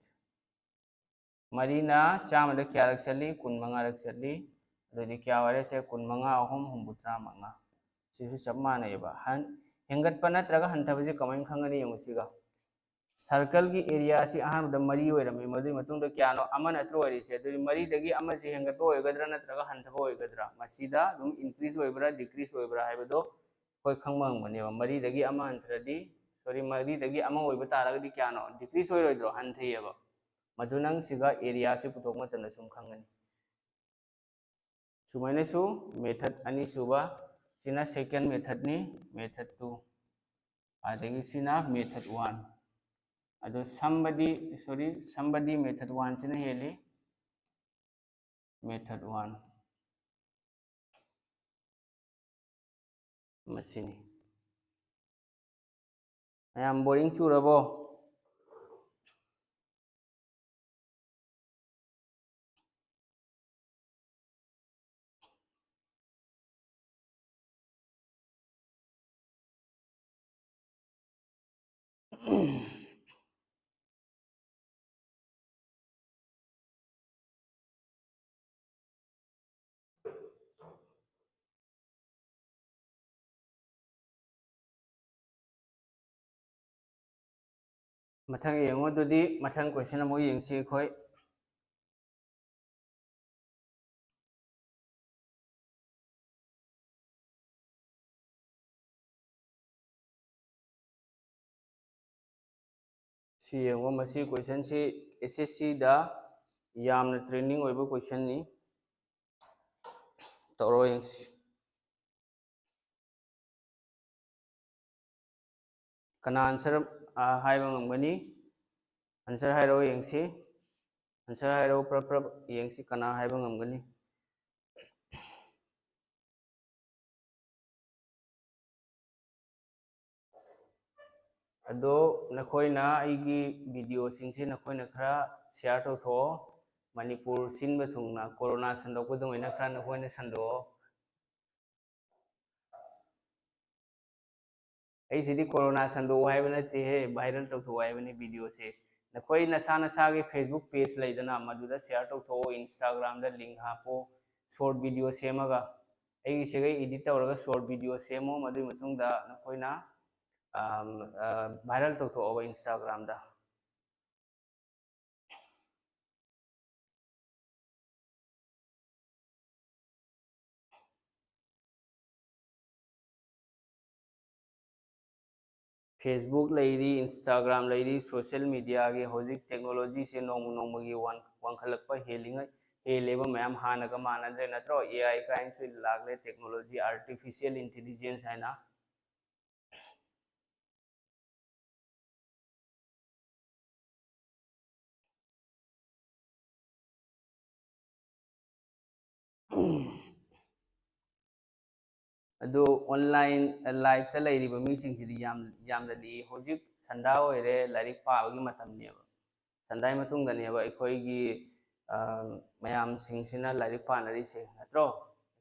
मरीना चामद क्या रखसली कुनमंगा रखसली अदुदी क्या वारे से कुनमंगा अहुम हुंबुत्रा मंगा सिसु सब मानेबा हेंगतपा नत्रगा हंथबजे कमाइन खंगनी यमुसिगा सर्कल की एरिया से अहानबद मरी ओइरमे मदुई मतुंग क्या नो अमा नत्रो ओइरिसे अदुदी मरी दगी अमा से हेंगतपा ओइगद्रा नत्रगा हंथबा ओइगद्रा मसीदा दुम इंक्रीज ओइब्रा डिक्रीज ओइब्रा हाइबदो कोई खंगमंगबनेबा मरी दगी अमा हंथरदी सॉरी मरी दगी अमा ओइबा तारगदी क्या नो डिक्रीज ओइरोइद्रो हंथैयबा मधुनंग सिगा एरिया से पुथोक मतन सुम खंगनी सुमाइने सु मेथड अनि सुबा सिना सेकंड मेथड नि मेथड 2 आदेगी सिना मेथड 1 अदो somebody मेथड 1 सिना हेली मेथड 1 मसिनी आयाम बोरिंग चुरबो मथंग येंगो दुदी मथंग क्वेश्चन अमो येंगसी खोय सी येंगो मसी क्वेश्चन सी एसएससी दा यामन ट्रेनिंग ओइबो क्वेश्चन नि तौरो येंगसी कना आंसर हाइबा ngambani आंसर हाइरो येंगसी आंसर हाइरो प्रप येंगसी कना हाइबा ngambani अदो नखोइना आइगी वीडियो सिंगसे नखोइना खरा शेयर तौथो मणिपुर सिनबा थुंगना कोरोना संदोक दुंगैना खरा नखोइना संदो ऐसिदी कोरोना संदो हाइबा नते हे वायरल तौथो हाइबनी वीडियो से नखोइ नसा नसा के फेसबुक पेज लेदना मदुदा शेयर तौथो इंस्टाग्राम दा लिंक हापो शॉर्ट वीडियो सेमगा ऐगी सेगे एडिट तौरगा शॉर्ट वीडियो सेमो मदुई मतुंगदा नखोइना वायरल तौथो इंस्टाग्राम दा फेसबुक लेरी इंस्टाग्राम लेरी सोशल मीडिया के होजिक टेक्नोलॉजी से नोंग नोंग की वांखलक हेलिंग हेलेब मैम हानग मानद्रे नत्रो एआई काइन से लागले टेक्नोलॉजी आर्टिफिशियल इंटेलिजेंस है ना अदो ऑनलाइन लाइव ता लेरिबा मीसिंग सिदी याम यामददी होजिक संदा ओइरे लाइरिक पाबगी मतम नेबा संदाई मतुंग दनेबा अखोइगी मयामसिंगसिना लाइरिक पानरिसे नत्रो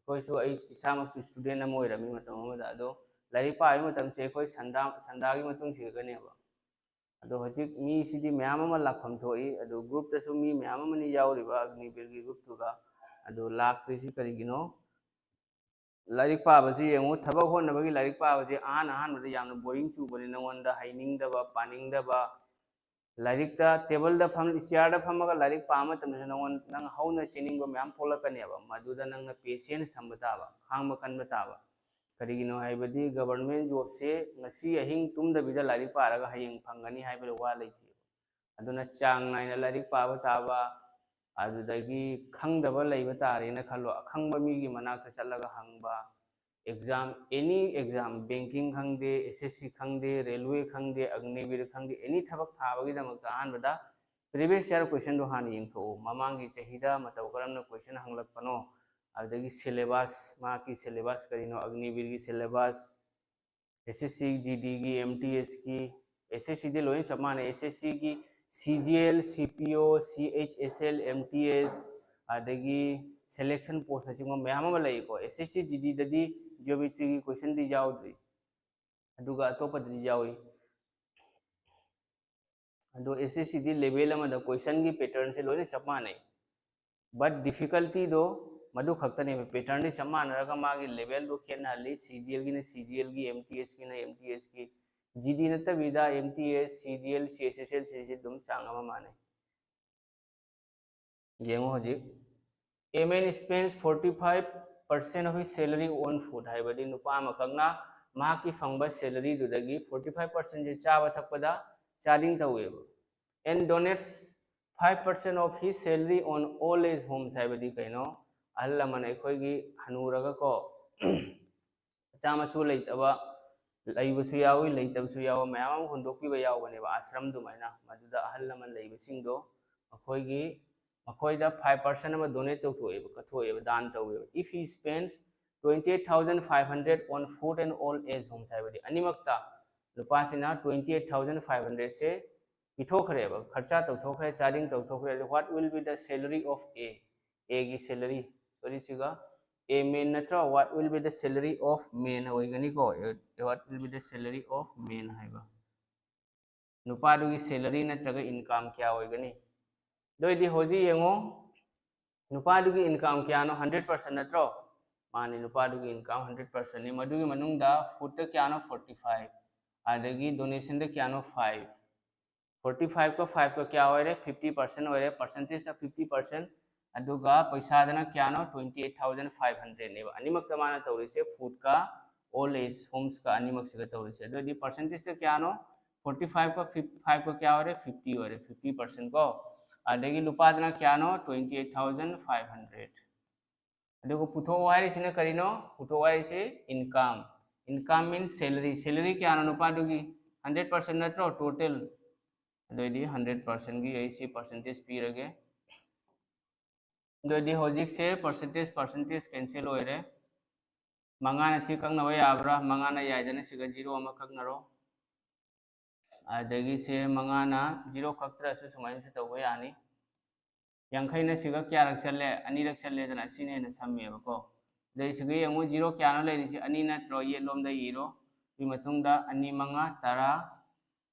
अखोइसु अई इसामक स्टूडेंट अम ओइरमी मतम अमदा अदो लाइरिक पाइ मतमसे अखोइ संदागी मतुंग सिगनेबा अदो हजिक मी सिदी मयाम अमा लाफम थोई अदो ग्रुप तसु मी मयाम अमनि यावरिबा अग्निवीर की ग्रुप तुगा अदो लाक्त्रिसि करिगिनो लाइरिक पाबसी येंगो थबक होनबगी लाइरिक पाबसी आहान बदे यामना बोरिंग चुबनि नंगोंदा हाइनिंगदबा पानिंगदबा लाइरिक दा टेबल दा फम चेयर दा फमगा लाइरिक पामा तमसे नंगों नंग हौना चेनिंगबा मयाम थोलकनेबा मदुदा नंगना पेशेंस थंब ताबा खांब कनब ताबा करिगिनो हाइबदी गवर्नमेंट जॉब से ngasi अहिंग तुमदबिदा लाइरिक पारगा हयेंग फंगनी हाइबदा वा लैति अदुना चांग नाइना लाइरिक पाबा ताबा अदुदगी खंगदबा लैबा तारेना खलो अखंगबा मीगी मनाक्ता चलगा हंगबा एग्जाम एनी एग्जाम बैंकिंग खंगदे एसएससी खंगदे रेलवे खंगदे अग्निवीर खंगदे एनी थबक थाबगी दमकता अहानबदा प्रीवियस ईयर क्वेश्चन दो हानि यंगथो ममांगी चहिदा मतौ करमना क्वेश्चन हंगलकपनो अदगी सिलेबस माकी सिलेबस करिनो अग्निवीर की सिलेबस एसएससी जीडी की एमटीएस की एसएससी दे लोइन चमाने एसएससी की सीजीएल सीपीओ सीएचएसएल एमटीएस अदगी सिलेक्शन पोस्ट ना चिंगो मयाम अमा लैको एसएससी जीडी ददी ज्योमेट्री की क्वेश्चन दी जाउद्री अदुगा अतोप ददी जाउई अदो एसएससी दी लेवल अमा द क्वेश्चन की पैटर्न से लोइन चमाने बट डिफिकल्टी दो मधु खक्तने पैटर्न दी चमानरगा मागी लेवल दो खेनहली सीजीएल की ने सीजीएल की एमटीएस की ने एमटीएस की जीडी नतबिदा एमटीएस सीजीएल सीएचएसएल से दुम चांग अमा माने येंगो हजिक A man spends 45% of his salary on food हाइबदी नुपा अमकंगना माकी फंगबा सैलरी दुदगी 45% जे चाबा थकपदा चार्जिंग तवेब and donates 5% of his salary on old age homes हाइबदी कइनो अहल मन अखोइगी हनुरगा को चामसु लैतबा लैबसु यावी लैतबसु याव मयाम हुंदोकिबा यावबनेबा आश्रम दुमाइना मदुदा अहल मन लैबसिंगदो अखोइगी अखोइदा 5% अमा डोनेट तौथोएबा कथोएबा दान तौएबा if he spends 28,500 on food and old age homes हाइबदी अनिमक्ता लुपासिना 28,500 से पिथोखरेबा खर्चा तौथोखरे चार्जिंग तौथोखरे what will be the salary of A की सैलरी सॉरी सिगा A man नत्रा what will be the salary of man होइगनी को what will be the salary of man हाइबा नुपादुगी सैलरी नत्रगा इनकम क्या होइगनी दोइदी होजी येंगो नुपादुगी इनकम क्या नो 100% नत्रो माने नुपादुगी इनकम 100% ने मदुगी मनुंगदा फूड ता क्या नो 45 आदगी डोनेशन ता क्या नो 5 45 को 5 को क्या होरे 50% होरे परसेंटेज ता 50% अदुगा पैसादना क्या नो 28,500 ने अनिमक तमाना तौरिसे फूड का ओल्ड एज होम्स का अनिमक से तौरिसे दोइदी परसेंटेज ता क्या नो 45 को 5 को क्या होरे 50 होरे 50% को अदगी लुपादना क्या नो 28,500 अदुगो पुथो वारिसिने करिनो पुथो वारिसे income income means salary salary क्या नो लुपादुगी 100% नत्रो टोटल दोइदी 100% की ऐसी परसेंटेज पीरगे दोइदी होजिक से परसेंटेज कैंसिल होइरे मंगाना सी कंगनबा याब्रा मंगाना याइदने सिगा 0 अमा खक्नरो अदगी से मंगाना 0 खक्त्रसु सुमाइन से तौबा यानी यांखैना सिगा क्या रख चले अनि रख चले जना सिने न सम्मेबको दई सिगा यंगो 0 क्या न लेरिसि अनि नत्रो ये लोमदा इरो बि मतुंगदा अनि मंगा तरा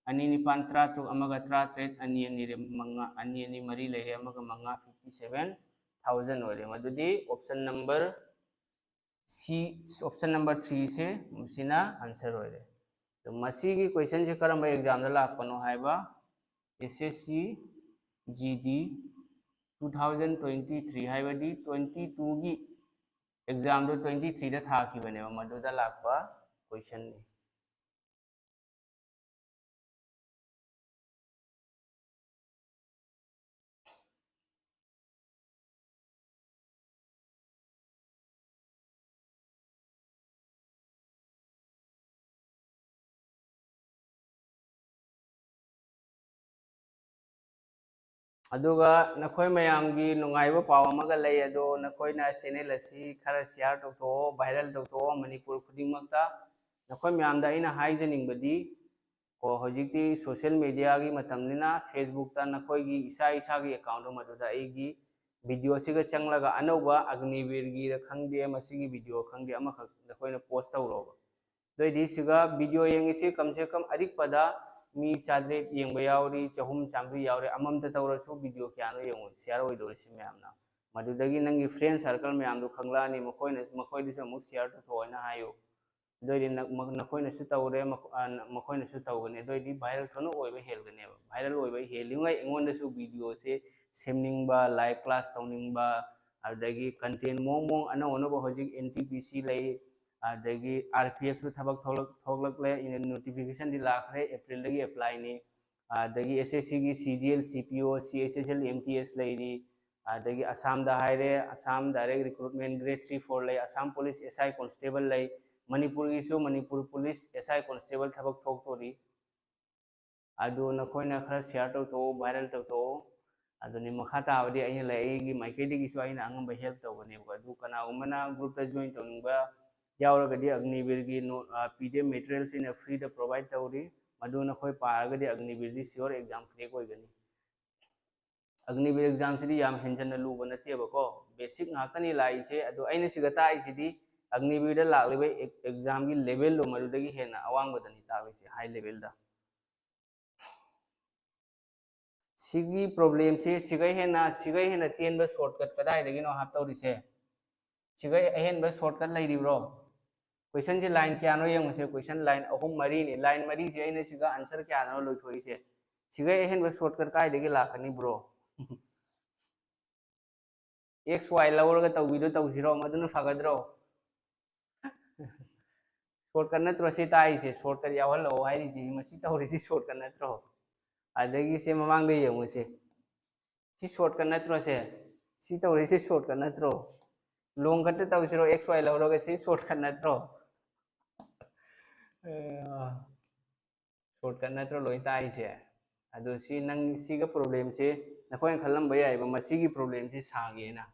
अनि निपान त्रा तु अमगा त्रा ट्रेड अनि नि मंगा अनि नि मरी लेरे अमगा मंगा 57,000 होरे मदुदी option number C option number 3 से सिना आंसर होरे तो मसी की क्वेश्चन से करम एग्जाम दा लापनो हाइबा एसएससी जीडी 2023 हाइबदी 22 की एग्जाम दो 23 दा थाखिबने मदुदा लापा क्वेश्चन नि अदुगा नखोय मयामगी नुंगाइबा पाव अमगा लay अदो नखोयना चैनल असि खरा शेयर तौथो वायरल तौथो मणिपुर खुदिंगमक्ता नखोय मयामदा इना हाइजनिंगबदी को हजिकती सोशल मीडिया की मतमनिना फेसबुक ता नखोई की इसा की अकाउंट मदुदा एगी वीडियो सिगा चंगलगा अनौबा अग्निवीर की खंगदे मसिगी वीडियो खंगदे अमखक नखोइना पोस्ट तौरोबा दोइदी सिगा वीडियो येंगिसी कम से कम अरिक पदा मी चादरे येंबा यावरी चहुम चामरी यावरी अममता तौरसु वीडियो क्यानो येंगो शेयर ओइदोरिसि मैमना मदुदगी नंगी फ्रेंड सर्कल मैमदो खंगलानी मखोइदिसु अमुक शेयर तोइना हायो दोइदी नखोइनसु तौरे मखोइनसु तौगने दोइदी वायरल थोनो ओइबा हेलगनेबा वायरल ओइबा हेलिंगाई एंगोंदसु वीडियो से सेमनिंगबा लाइव क्लास तौनिंगबा अदगी कंटेंट मोंग अनो अनोबा हजिक एनटीपीसी लई अदगी आरपीएफ सु थबक थोलकले इन नोटिफिकेशन दि लाखरे अप्रैल दगी अप्लाई ने अदगी एसएससी की CGL CPO CSSL MTS लईरी अदगी Assam दा हाइरे असम डायरेक्ट रिक्रूटमेंट ग्रेड 3 4 लई असम पुलिस एसआई कांस्टेबल लई मणिपुर की मणिपुर पुलिस एसआई कांस्टेबल थबक थोकतोरी अदु नखोइना खरा शेयर तौथो वायरल तौथो अदुनि मखा ताबदि अइना लैगी माइकेदिगिसु अइना अंगम हेल्प तौगनेबो अदु कनागुमना ग्रुप ता जॉइन तौनिंगबा यावरगदि अग्निवीर की पीडीएफ मटेरियल्स इन फ्री दा प्रोवाइड तौरी मदु नखोइ पारगदि अग्निवीर दी श्योर एग्जाम क्लियर होइगनी अग्निवीर एग्जाम सिदी याम हेंजन लुब नतेबको बेसिक नाकनी लाइसे अदु अइना सिगा ताइसिदी अग्निवीर लालिबे एग्जाम की लेवल लो मदुदगी हेना अवांगबदनी तालिसे हाई लेवल दा सिगी प्रॉब्लम से सिगै हेना तेन शॉर्टकट कदाई दगिनो हाप तौरिसे सिगै अहेन शॉर्टकट लैरिब्रो क्वेश्चन से लाइन क्या नो येंगसे क्वेश्चन लाइन अहुम मरी ने लाइन मरी से अइना सिगा आंसर क्या नो लोइथोइसे सिगै अहेन शॉर्टकट काय दगी लाखनी ब्रो एक्स वाई लौरगा तौबिदो तौसिरो मदुन फगद्रो शॉर्टकट नत्रो से ताइसे शॉर्टकट यावहलो हाइरिसे मसी तौरिसे शॉर्टकट नत्रो अदगी से ममांग दे येंगसे सी शॉर्टकट नत्रो से सी तौरिसे शॉर्टकट नत्रो लोंग कट तौसिरो एक्स वाई लौरगा से शॉर्टकट नत्रो शॉर्टकट नत्रो लोइ ताइसे अदो सी नंग सीगा प्रॉब्लम से नखोय खलम बयाइबा मसीगी प्रॉब्लम से सांगेना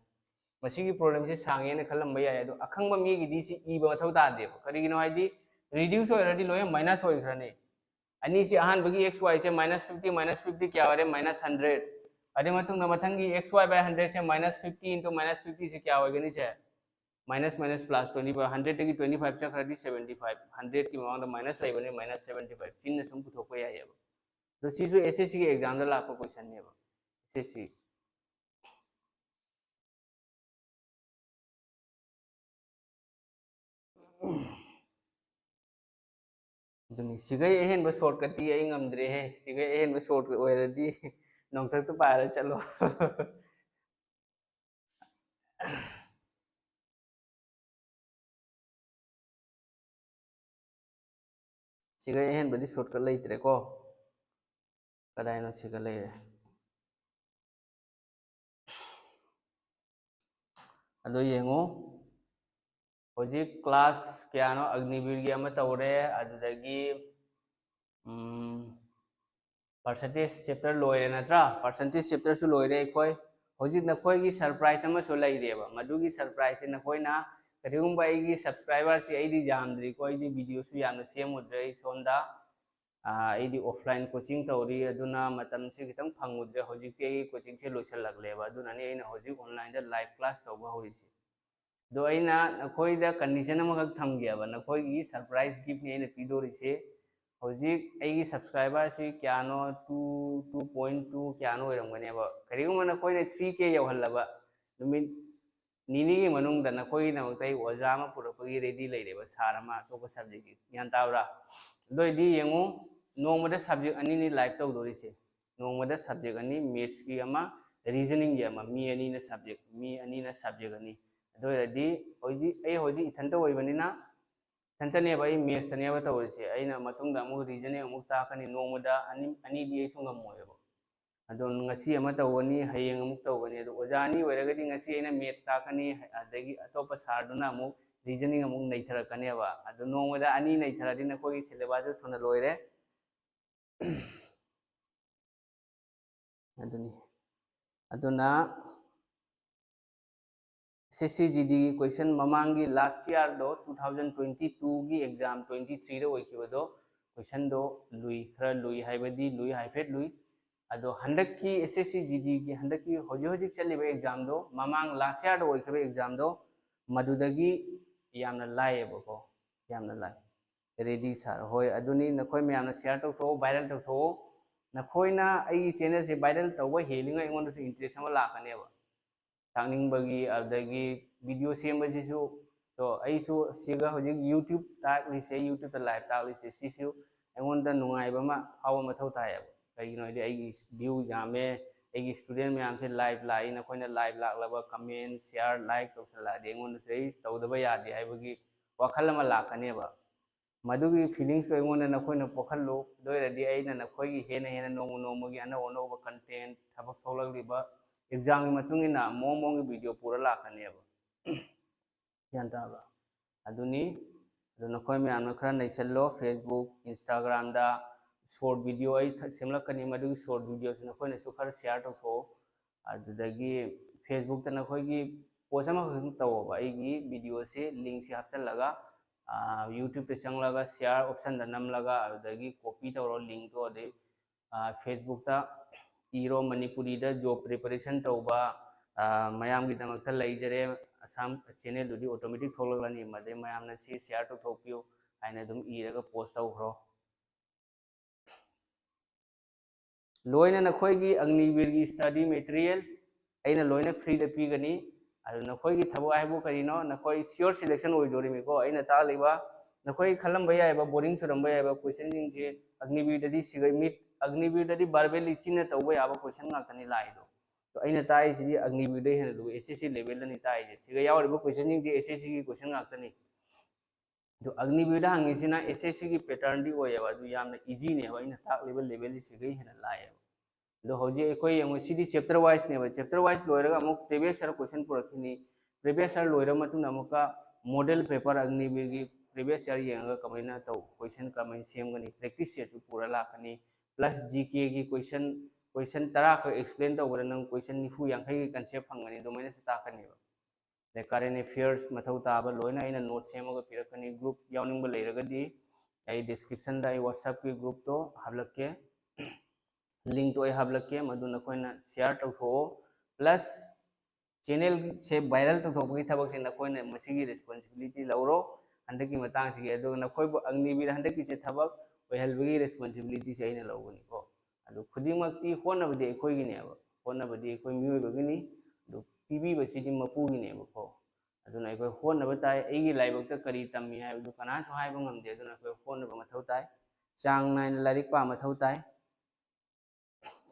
मसीगी प्रॉब्लम से सांगेना खलम बयाइ अदो अखंग मीगी दी सी इबा मथौ तादेबो करिगिनो हाइदी रिड्यूस होइरदी लोय माइनस होइखरने अनि से अहान बगी एक्स वाई से -50 क्या होरे -100 अदे मतुंग मथंगी एक्स वाई बाय 100 से -50 इनटू -50 से क्या होगनी से माइनस माइनस प्लस 25 100 की 25 चक्रदी 75 100 की मांग माइनस लेबने -75 चिन्ह सुम पुथोको यायबो तो सिसु एसएससी के एग्जाम दा लाको क्वेश्चन नेबो एसएससी दुनी सिगै एहेन शॉर्टकट दी आई ngamdre हे सिगै एहेन शॉर्टकट ओइरदी नोंथक तो पार चलो सिगा एहन बदी शॉर्टकट लेत्रे को कदाइनो सिगा लेरे अदो येंगो होजी क्लास क्यानो अग्निवीर की अमा तौरे अदुदगी परसेंटेज चैप्टर लोइरे नत्रा परसेंटेज चैप्टर सु लोइरे अखोय होजी नखोय की सरप्राइज अमा सो लैरेबा मदुगी सरप्राइज से नखोयना करिगुंबा आइगी सब्सक्राइबर से आइदी जामद्री को आइदी वीडियो सु यामना सेमुद्रे सोंदा आइदी ऑफलाइन कोचिंग तौरी अदुना मतम से खितंग फंगुद्रे होजिकते आइगी कोचिंग से लोइसल लगलेबा अदुनानी आइना होजिक ऑनलाइन दा लाइव क्लास तौबा होरिसे दो आइना नखोयदा कंडीशन अमखक थमगेबा नखोयगी सरप्राइज गिफ्ट ने आइना पिदोरिसे होजिक आइगी सब्सक्राइबर से क्यानो 2.2 क्यानो ओइरंगनेबा करिगुंबा नखोयना 3K यौहल्लबा नुमित निनी की मनुंग दा नखोयगी नमक्तै ओजा अमा पुरपगी रेडी लैरेबा सार अमा अतोपा सब्जेक्ट ज्ञान ताब्रा दोइदी येंगु नोंगमदा सब्जेक्ट अनि नि लाइव तौदोरिसे नोंगमदा सब्जेक्ट अनि मैथ्स की अमा रीजनिंग की अमा मी अनि ना सब्जेक्ट अनि दोइरदी होजी ए होजी इथंता ओइबनिना इथंतने बाई मैथ्स ने तौरिसे अइना मतुंगदा अमु रीजनिंग अमु ताकनी नोंगमदा अनि दी एसु ngमोयबो अदो ngasi ama tawani hayeng amuk tawani ado ojani oiragadi ngasi aina maths takani adagi atopa sar duna amuk reasoning amuk naitharakane ba ado nongmada ani naitharadi na koi syllabus thuna loire aduni aduna CCGD question mamangi last year do 2022 gi exam 23 ro oikibado question दो लुई खरा लुई हाइबदी लुई हाइफेट लुई अदो हंडक की एसएससी जीडी की हंडक की होजी होजी चलिबे एग्जाम दो ममांग लास्ट ईयर दो ओइखबे एग्जाम दो मदुदगी यामना लाइबको यामना लाइ रेडी सर होय अदुनी नखोय मयामना शेयर तौथो वायरल तौथो नखोयना आई चैनल से वायरल तौबा हेलिंग अइंगोंदसु इंटरेस्ट अमा लाकनेबा तांगनिंगबगी अदगी वीडियो सेमबसिसु तो अइसु सिगा होजिक यूट्यूब ताकलिसे यूट्यूब ता लाइव ताकलिसे सिसु अइंगोंदा नुंगाइबमा हाव मथौ तायब कइगिनोदि आइगी व्यू यामे आइगी स्टूडेंट मैम से लाइव लाई नखोयना लाइव लाकलबा कमेंट शेयर लाइक तौसलादि अइंगोंदसु अइस तौदबा यादि हाइबगी वाखल अमा लाकनेबा मधुगी फीलिंग्स अइंगोंदा नखोयना पोखल्लो दोइरदि अइना नखोयगी हेना हेना नोंगु नोंगुगी अनौ अनौबा कंटेंट थबक थोलगलिबा एग्जाम की मतुंगिना मोंग मोंग वीडियो पूरा लाकनेबा यान ताबा अदुनी अदु नखोय मयामना खरा नैसल्लो फेसबुक इंस्टाग्राम दा शॉर्ट वीडियो आई सेमलकनी मदुगी शॉर्ट वीडियो से नखोयना सु खरा शेयर तौथो अदुदगी फेसबुक ता नखोयगी पोस्ट अमा खन तौबा आइगी वीडियो से लिंक से हपचलगा यूट्यूब पे चंगलगा शेयर ऑप्शन दा नमलगा अदुदगी कॉपी तौरो लिंक तो अदे फेसबुक ता इरो मणिपुरी दा जॉब प्रिपरेशन तौबा मयाम की दमकता लैजरे असम चैनल दुदी ऑटोमेटिक थोलगलानी मदे मयामना सी शेयर तो थोपियो आइना दुम इरगा पोस्ट तौखरो लोइना नखोयगी अग्निवीर की स्टडी मटेरियल्स अइना लोइना फ्री दा पीगनी अदु नखोयगी थबो आइबो करिनो नखोय श्योर सिलेक्शन ओइदोरिमिको अइना तालिबा नखोय खलम भयायबा बोरिंग सुरम भयायबा क्वेश्चन जिंगसे अग्निवीर ददी सिगै मिट अग्निवीर ददी बारबेली चिन्ह तौबा याबा क्वेश्चन गातनी लाइदो तो अइना ताइसिदि अग्निवीर दे हेन दु एसएससी लेवल दनी ताइजे सिगा यावरिबो क्वेश्चन जिंगसे एसएससी की क्वेश्चन गातनी तो अग्निवीर दा हंगिसिना एसएससी की पैटर्न दी ओयबा दु यामना इजी ने अइना ताकलिबा लेवल सिगै हेन लाइबा दो होजे एकोय यंग सिदी चैप्टर वाइज ने चैप्टर वाइज लोयरगा अमुक प्रीवियस ईयर क्वेश्चन पुरखिनी प्रीवियस ईयर लोयर मतुन अमुका मॉडल पेपर अग्निवीर की प्रीवियस ईयर यंगा कमैना तो क्वेश्चन कमै सेमगनी प्रैक्टिस से पूरा लाकनी प्लस जीके की क्वेश्चन क्वेश्चन 10 का एक्सप्लेन तौबा नंग क्वेश्चन 90 याखै की कांसेप्ट फंगनी दोमैना से ताकनीबा दे करेंट अफेयर्स मथौ ताबा लोयना आइना नोट सेमगा पिरकनी ग्रुप यावनिंगबा लेरगदी आई डिस्क्रिप्शन दा व्हाट्सएप की ग्रुप तो हाबलके लिंक तो हाबलके मदु नखोयना शेयर तौथो प्लस चैनल से वायरल तौथोबगी थबक से नखोयना मसिगी रिस्पांसिबिलिटी लौरो हंदकी मतंग सिगे अदु नखोयबो अग्निवीर हंदकी से थबक ओहलबगी रिस्पांसिबिलिटी से आइना लौगनी को अदु खुदिमक्ति होनबदे एखोयगिनेबा होनबदे एखोय मियोबगिनी अदु पीबीबसिदि मपुगिनेबको अदुना एखोय होनबा ताय एगी लाइबक्ता करी तम्मी हायबदु कनासु हायबा ngamde अदुना एखोय होनबा मथौ ताय चांग नाइन लाइरिक पा मथौ ताय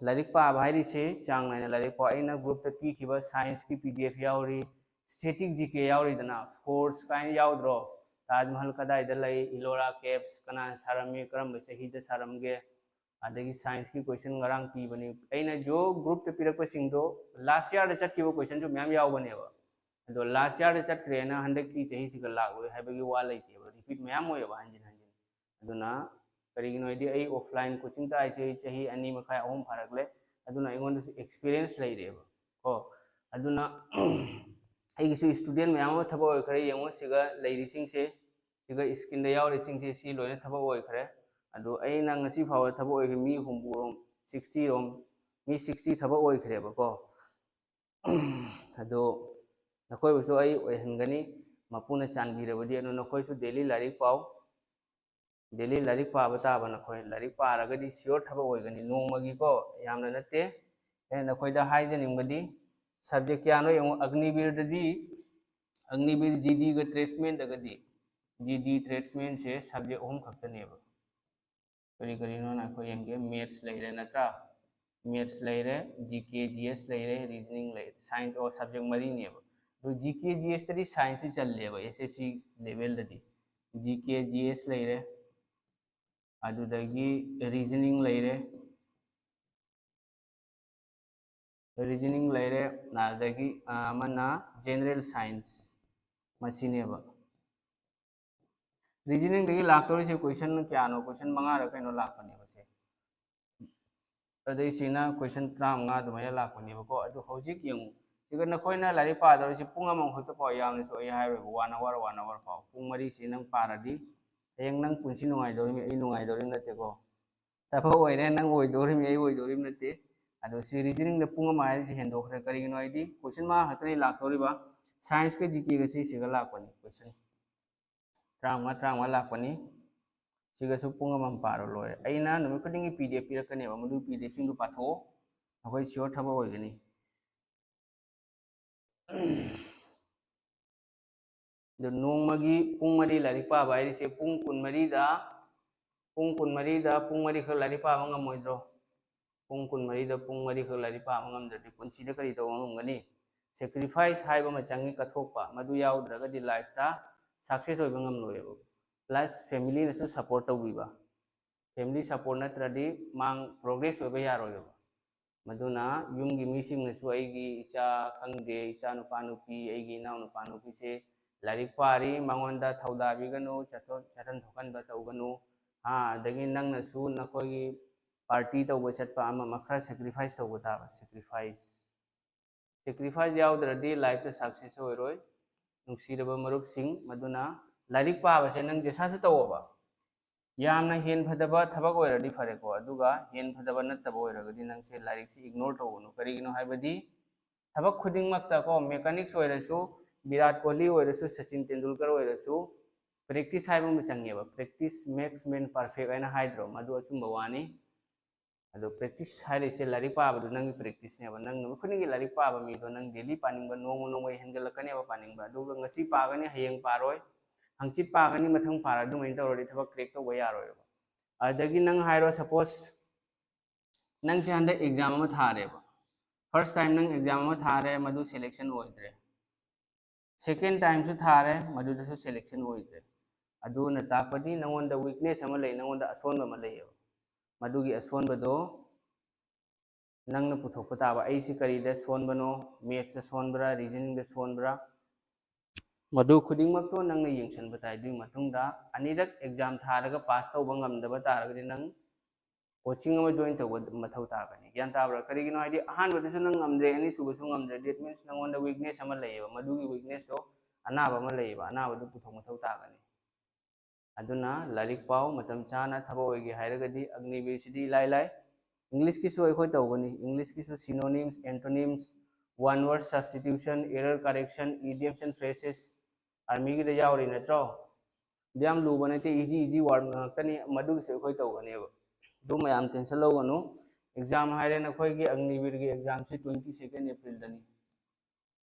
लाइरिक पाबा हाइरिसे चांग नाइन लाइरिक पा आइना ग्रुप पे पीखिबा साइंस की पीडीएफ यावरी स्टैटिक जीके यावरीदना फोर्स काइन यावद्रो ताजमहल कदाइदा लई इलोरा केव्स कना सारमी करम चहीदा सारमगे अदगी साइंस की क्वेश्चन गरांग पीबनी अइना जो ग्रुप पे पिरकपसिंगदो लास्ट ईयर चटकिबो क्वेश्चन जो मैम यावबनेबा अदो लास्ट ईयर चटक्रेना हंदकी चही सिगा लागो हाइबगी वा लैतेबा रिपीट मैम होयबा हंजिन हंजिन अदुना करिगिनोइदि आई ऑफलाइन कोचिंग ता आइचे चही अनि मखाय अहम फरकले अदुना अइगोंद एक्सपीरियंस लैरेबा को अदुना आइगिसु स्टूडेंट मैम थबो ओइखरे यंगो सिगा लैरिसिंग से सिगा स्क्रीन दा यावरिसिंग से सी लोइना थबो ओइखरे अदो अइना ngasi फाव थबो ओइखे मी हुमबुरोम 60 रोम मी 60 थबो ओइखरेबा को अदो नखोय बसु आई ओइहनगनी मपुना चानबिरबदि अनु नखोयसु डेली लाइरिक पाव डेली लाइरिक पाबा ताबा नखोय लाइरिक पारगदि श्योर थबो ओइगनी नोंमगी को यामना नते ए नखोयदा हाइजनिंगबदि सब्जेक्ट यानो यंग अग्निवीर जीडी ग ट्रेड्समैन दगदी जीडी ट्रेड्समैन से सब्जेक्ट ओम खक्तनेबा करी करीनो नखोय यंगे मैथ्स लैरे नत्रा मैथ्स लैरे जीके जीएस लैरे रीजनिंग लैरे साइंस और सब्जेक्ट मरी नेबा तो जीके जीएस तरी साइंस चलेबा एसएससी लेवल ददी जीके जीएस लैरे अदुदगी रीजनिंग लैरे नादगी अमना जनरल साइंस मसिनेबा रीजनिंग दगी लाक्तोरी से क्वेश्चन क्यानो क्वेश्चन मंगा र कइनो लाकनेबा से अदई सिना क्वेश्चन 35 दुमैना लाकनेबा को अदु हौजिक यंगु सिगा नखोयना लाइरिक पादोरी से पुंग अमंग खत पाव यामने सो हाइबो 1 आवर पाव पुंग मरी से नंग Pardi heng nang punsi nungai dorim ai nungai dorim nate ko taba oire nang oi dorim ai oi dorim nate ado si reasoning da punga mai si hendo khre kari no id question ma hatani lak tori ba science ke gk ga si siga lak pani question trang lak pani siga su punga mam paro loy aina numi khudingi pdf pirakane ba madu pdf sing du patho akoi sure thaba oi gani do nongmagi pung mari larik pa ba iri se pung kun mari da pung mari khak larik pa ngam moidro pung kun mari da pung mari khak larik pa ngam da punsi da kari to ngam gani sacrifice hai ba ma changi ka thok pa madu yaw dra ga di life ta success oi ngam loy plus family na su support to ba family support na tradi mang progress oi ba yaroy maduna yumgi mising na su aigi icha khangde icha nu pa nu pi aigi naw nu pa nu pi se larik pari mangonda thauda bi ganu chatan thokan ba tau ganu ha dagi nang na su na koi party tau ba chat pa ama makhra sacrifice tau ba sacrifice yaw dradi life ta success oi roi nungsi da ba marup sing maduna larik pa ba se nang jesa su tau ba yamna hen phadaba thabak oiradi fare ko aduga hen phadaba nattaba oiragadi nang se larik se ignore tawunu karigino haibadi thabak khuding makta ko mechanics oirasu virat kohli oirasu sachin tendulkar oirasu practice haiba mu changeba practice makes man perfect aina haidro madu achumba wani ado practice haile se larik pa badu nang practice ne ba nang no khudingi larik pa ba mi do nang daily paningba nomo nomo hengalakane ba paningba aduga ngasi pagani hayeng paroi hangchit pagani mathang para du main tawrodi thabak crack to ba yaroi adagi nang hairo suppose nang se handa exam ma thare ba first time nang exam ma thare madu selection oidre second time su thare madu da su selection oidre adu na tapadi nangonda weakness ama lei nangonda asonba ma lei madu gi asonba do nang na puthokpa taba ai si kari da sonbano maths da sonbra reasoning da sonbra madu khuding mak to nang na yengsan batai dui matungda anirak exam tharaga pass tawba ngamdaba taragadi nang coaching ama join tawba mathau tagani gyan tabra karigino haidi ahan badu nang ngamdre ani suba su ngamdre that means nangonda weakness ama leiba madugi weakness to anaba ama leiba anaba du puthok mathau tagani aduna larik pau matam chana thaba oigi hairagadi agnivi sidi lai lai english ki su khoi tawgani english ki su synonyms antonyms one word substitution error correction idioms and phrases army gi da yawri natro diam lu banate easy word ngakani madu se khoi tawgani ba du mayam tension lawanu exam haire na khoi gi agnivir gi exam se 22nd april dani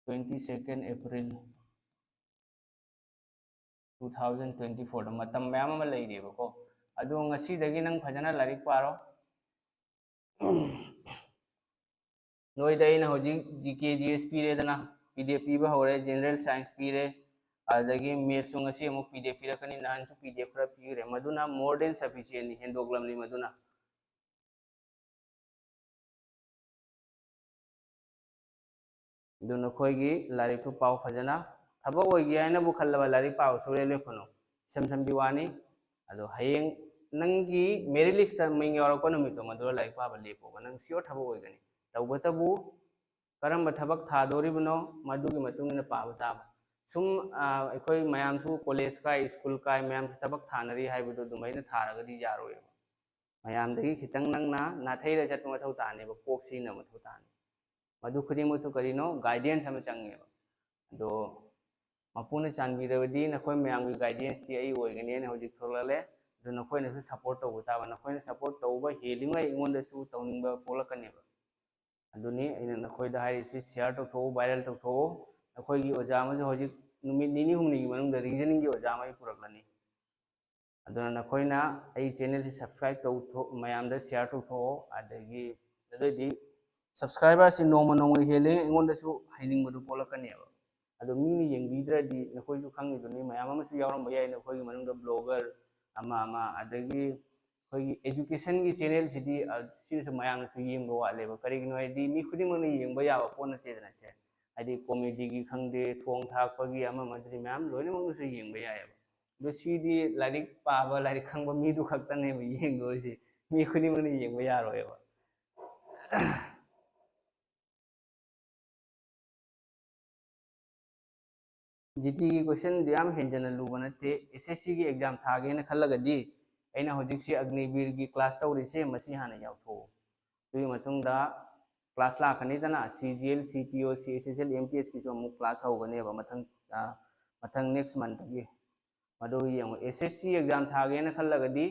22nd april 2024 da matam mayam ma leire ba ko adu ngasi dagi nang phajana larik paro noi da ina hoji gk gs pire dana pdf piba hore general science pire adagi maths ngasi amu pdf pirakani nahan su pdf ra pire maduna more than sufficient hendoglamni maduna duna khoigi larik tu pau phajana thaba oigi aina bu khallaba larik pau sore le khono sam biwani ado hayeng nangi merit list ta ming yoro ko numito madura larik pa ba lepo nang sure thaba oigani tawbatabu karamba thabak thadoribno madugi matungina paba taba sum akhoi mayam su college ka school ka mayam su tabak thanari haibudu dumaina tharagadi yaroi mayam dagi khitang nangna nathaira chatma mathau tane ba koksi na mathau tane madu khuding mutu karino guidance ama change ba do mapuna chanbirabadi nakhoi mayam gi guidance ti ai oigani ne hojik tholale do nakhoi na su support to ta ba nakhoi na support to ba helingai ingonda su tawningba polakane ba aduni ina nakhoi da hai si share to tho viral to tho nakhoi gi oja ma hojik numit nini humni gi manung da reasoning gi oja mai puraklani aduna nakhoi na ai channel si subscribe to tho mayam da share to tho adagi adodi subscriber si noma hele ingonda su haining madu polakani ba ado mini yengbidradi nakhoi su khangi duni mayam ama su yawram bayai nakhoi gi manung da blogger ama adagi khoi education gi channel sidi sisu mayam su yengba wale ba karigino id mi khuding mani yengba ya ba pona te dana se adi comedy gi khangde thong thak pagi ama madri mayam loine mang su yengba ya ba do sidi larik pa ba larik khangba mi du khakta ne ba yengo si mi khuding mani yengba ya ro ba GT की क्वेश्चन याम हेंजन लूब नते एसएससी की एग्जाम थागे न खल्लगदी अइना होजिक से अग्निवीर की क्लास तौरिसे मसी हाना यावथो दुई मतुंगदा क्लास लाखनी दना सीजीएल सीपीओ सीएसएसएल एमटीएस की जो क्लास होगने मथंग मथंग नेक्स्ट मंथ की मदो येंगो एसएससी एग्जाम थागे न खल्लगदी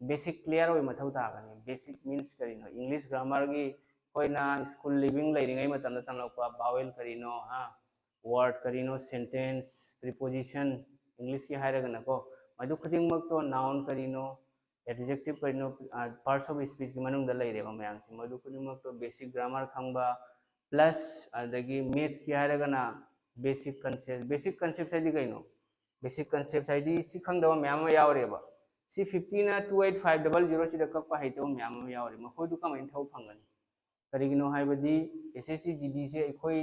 बेसिक क्लियर होय मथौ तागनी बेसिक मीन्स करिनो इंग्लिश ग्रामर की कोइना स्कूल लिविंग लेरिंगै मतम तंगलपा बावेल करिनो हा वर्ड करिनो सेंटेंस प्रीपोजिशन इंग्लिश की हायरगना को मदु खुदिंगमक तो नाउन करिनो एडजेक्टिव करिनो पार्ट्स ऑफ स्पीच की मनुंग द लेरेबा मयाम से मदु खुदिंगमक तो बेसिक ग्रामर खंगबा प्लस अदगी मैथ्स की हायरगना बेसिक कंसेप्ट है कइनो बेसिक कंसेप्ट है सी खंगदबा मयाम यावरेबा सी 50 ना 28500 सिदा कक्पा हैतो मयाम यावरे मखोदु कमाइन थौ फंगनी करिगिनो हाइबदी एसएससी जीडी से अखोई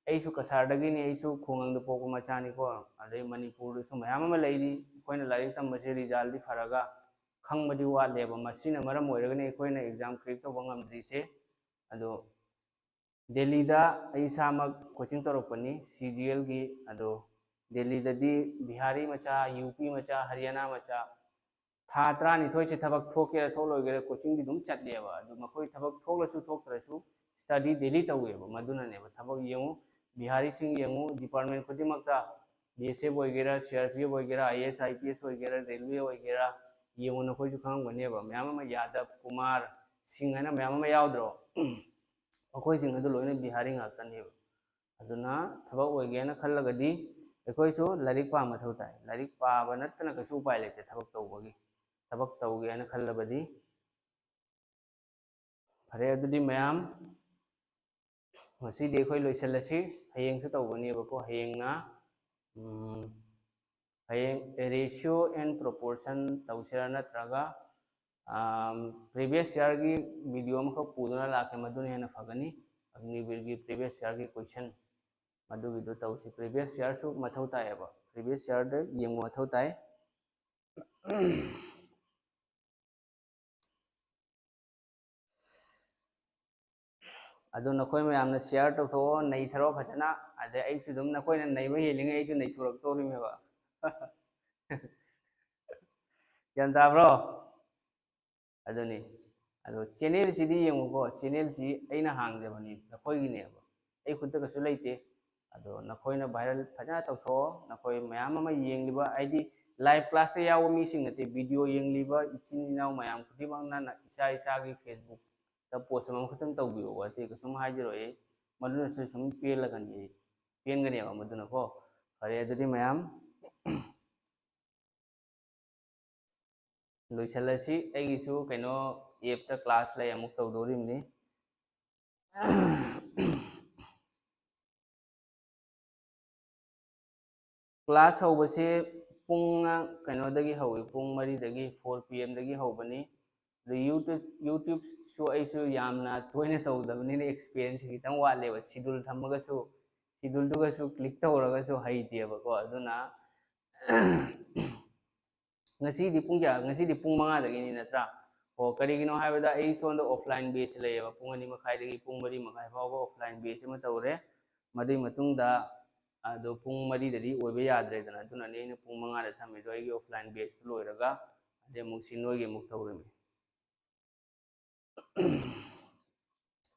ऐसु कसारदगिनी ऐसु खोंगंग पोको मचानी को अदे मणिपुर सु मयाम अमा लैदी अखोइना लाइरिक तंबसे रिजल्ट दी फरगा खंगबदी वालेबा मसीना मरम ओइरगने अखोइना एग्जाम क्रेक तौबा ngamdrise अदो दिल्ली दा ऐसामक कोचिंग तौरपनी सीजीएल की अदो दिल्ली ददी बिहारी मचा यूपी मचा हरियाणा मचा था तरानिथोई से थबक थोके थोलोगेर कोचिंग दी दुम चटलेबा अदो मखोई थबक थोलसु थोक्तरसु स्टडी डेली तौवेबा मदुननेबा थबक येंगु बिहारी सिंह येंगु डिपार्टमेंट खुदिमक्ता बीएसएफ होइगेरा सीआरपीएफ होइगेरा आईएएस आईपीएस होइगेरा रेलवे होइगेरा येंगु नखोइसु खंगबनेबा मयाम अमा यादव कुमार सिंह हना मयाम अमा यावद्रो अखोई सिंह अदु लोइना Bihari ngaktaneba aduna thaba oigena khallagadi अखोइसु लाइरिक पा मथौ ताई लाइरिक पाबा नत्तना कछु उपाय लेते थबक तौबगी थबक तौगेना खल्लबदी फरे अदुदी मयाम मसी देखोइ लोइसलसी हयेंगसु तौबनेबको हयेंगना हयेंग रेशियो एंड प्रोपोर्शन तौसिरा नत्रगा प्रीवियस ईयर की वीडियो में पुदना लाके मदुन हेना फगनी अग्निवीर की प्रीवियस ईयर की क्वेश्चन मदुगिदो तौसी प्रीवियस ईयर सु मथौ ताएबा प्रीवियस ईयर दे येंगु मथौ ताए अदो नखोय मयामना शेयर तौथो नैथरो फजना अदे ऐसु दुम नखोयना नैबा हेलिंगे ऐसु नैथुरक तोरिमेबा यान ताब्रो अदुनी अदो चैनल सिदी येंगुको चैनल सी अइना हांगजबनी नखोयगिनेबा ऐ खुद कसु लेते अदो नखोयना वायरल फजना तौथो नखोय मयाम अमा येंगलिबा आइदी लाइव क्लास ते याव मीसिंग नते वीडियो येंगलिबा इचिन इनाव मयाम खुदिमंगना इसा इसा की फेसबुक ता पोस्ट अमा खतंग तौबियो वाते कसुम हाइजरोए मदुना सुम पेलगनी पेनगनेबा मदुना को फरे अदुदी मयाम लोइसलसी ऐगिसु कइनो एप ता क्लास ले अमुक तौदोरिमनी क्लास होबसे पुंग कइनोदगी हौई पुंग 3 दगी 4 pm दगी हौबनी यूट्यूब सु ऐसु यामना तोइना तौदबनी ने एक्सपीरियंस खितंग वालेबा शेड्यूल थमगसु शेड्यूल दुगसु क्लिक तौरगसु हईतेबको अदुना ngasi di pung kya ngasi di pung manga dagi ni natra o karigino haibada ai sonda offline base layeba pung ani makhai dagi pung mari makhai fawa offline base ma tawre madi matung da ado pung mari dadi oibe yadre dana duna ne ne pung manga da thame do ai offline base loiraga ade muk sinoi ge muk tawre me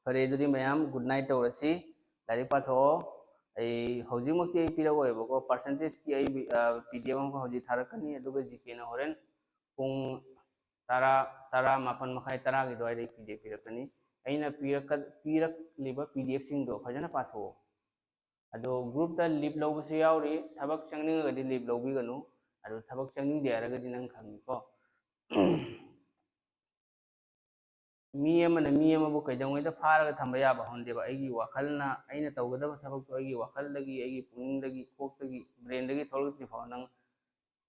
fare dudi mayam good night tawrasi dari patho ai hauji mukti ai pira oibo ko percentage ki ai pdf ko hauji tharakani aduga gk na horen pung tara tara mapan makai tara gitu ada pdf pirakani aina pirak liba pdf sing do fajana patho ado group ta lip lobu se yauri thabak changning ga di lip lobi ganu ado thabak changning de ara ga di nang khangi ko mi amana mi amabu kaidangoi da faraga thamba yaba hondeba aigi wakhalna aina tawgadaba thabak to aigi wakhaldagi aigi puningdagi koktagi braindagi tholgti fa nang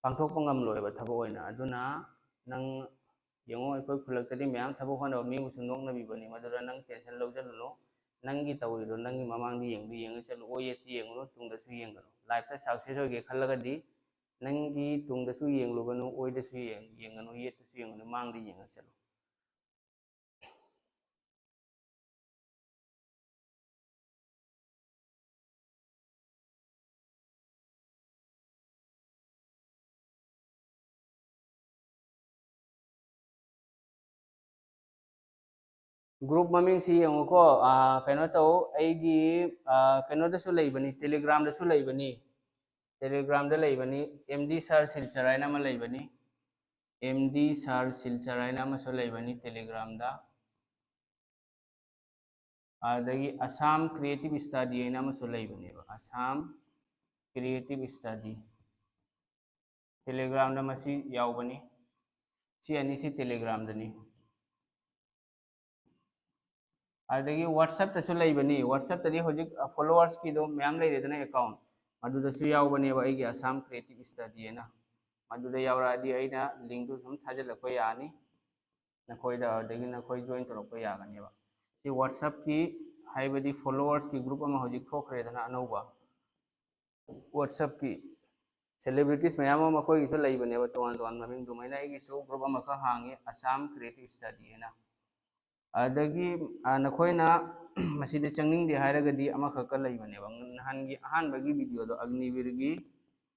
pangthokpa ngamloiba thabak oina aduna nang yengo aikoi khulaktadi mayam thabak hona mi musu noknabi bani madura nang tension lawjallo nangi tawrido nangi mamangdi yengi chalo oyeti yengo tungda su yengano life ta success hoge khallagadi nangi tungda su yenglugano oida su yengano yet su yengano mangdi yenga chalo group ममिंग सी यंगो कनो तो एगी कनो दसु लेबनी टेलीग्राम दसु लेबनी टेलीग्राम दे लेबनी एमडी सर सिलचर हाइना मा लेबनी एमडी सर सिलचर हाइना मा सु लेबनी टेलीग्राम दा आदगी असम क्रिएटिव स्टडी हाइना मा सु लेबनी असम क्रिएटिव स्टडी टेलीग्राम दा मसी यावबनी सी अनि सी टेलीग्राम दनी अदगी व्हाट्सएप तसु लेबनी व्हाट्सएप तदी होजिक फॉलोअर्स की दो मैम लेदना अकाउंट मदुदसु यावबनी एगी असम क्रिएटिव स्टडी है ना मदुदा यावरादी अइना लिंक दु सुम थाजलको यानी नखोइदा अदगी नखोइ जॉइन तोरको यागनेबा सी व्हाट्सएप की हाइबदी फॉलोअर्स की ग्रुप अमा होजिक थोखरेदना अनौबा व्हाट्सएप की सेलिब्रिटीज मैम मखोइ गिसु लेबनेबा तोन तोन ममिंग दुमैना एगी सु ग्रुप अमा का हांगे असम क्रिएटिव स्टडी है ना अदगी नखोइना मसीदे चंगनिंग दे हायरगदी अमा खक लेबनेबा नहानगी अहानबगी वीडियो दो अग्निवीर की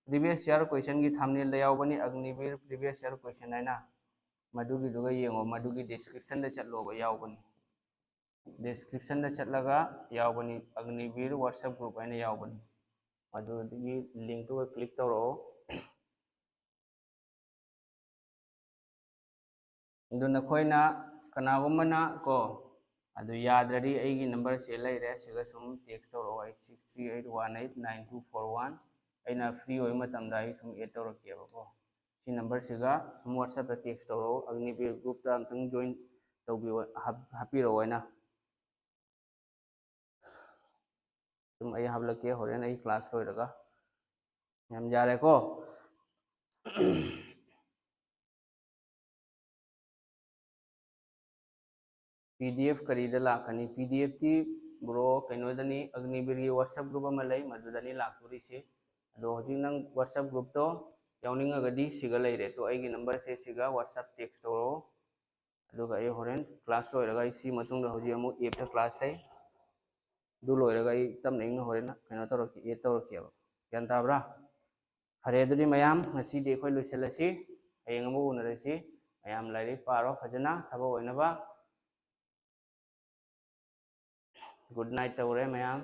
प्रीवियस ईयर क्वेश्चन की थंबनेल दे यावबनी अग्निवीर प्रीवियस ईयर क्वेश्चन हैना मदुगी दुगा येंगो मदुगी डिस्क्रिप्शन दे चटलोबा यावबनी डिस्क्रिप्शन दे चटलगा यावबनी अग्निवीर व्हाट्सएप ग्रुप हैना यावबनी मदुगी लिंक तो क्लिक तौरो इदु नखोइना कनागुमना को अदु याद्रदी एगी नंबर से लेरे सिगा सुम टेक्स्ट तौरो 8638189241 अइना फ्री होय मतमदा आई सुम एड तौरकेबको सी नंबर सिगा सुम व्हाट्सएप पे टेक्स्ट तौरो अग्निवीर ग्रुप ता अंतंग जॉइन तौबियो हापिरो हैना तुम आई हाबलके होरेन आई क्लास लोइरगा हम जा रहे को पीडीएफ करीदा लाकनी पीडीएफ ती ब्रो कइनोदनी अग्निवीर की व्हाट्सएप ग्रुप अमा लई मदुदनी लाक्तोरिसे अदो हजिक नंग व्हाट्सएप ग्रुप तो यावनिंगगदी सिगा लेरे तो आइगी नंबर से सिगा व्हाट्सएप टेक्स्ट तौरो अदुगा ए होरेन क्लास लोइरगा इसी मतुंग हजिक अमु एप ता क्लास लई दु लोइरगा आई तमने इंग होरेन कइनो तौरकी ए तौरकेबा ग्यान ताब्रा फरे अदुदी मयाम ngasi दे खोइ लुइसलसी हयेंग अमु उनरसी मयाम लाइरि पारो फजना थबो ओइनबा गुड नाइट तौरे मयाम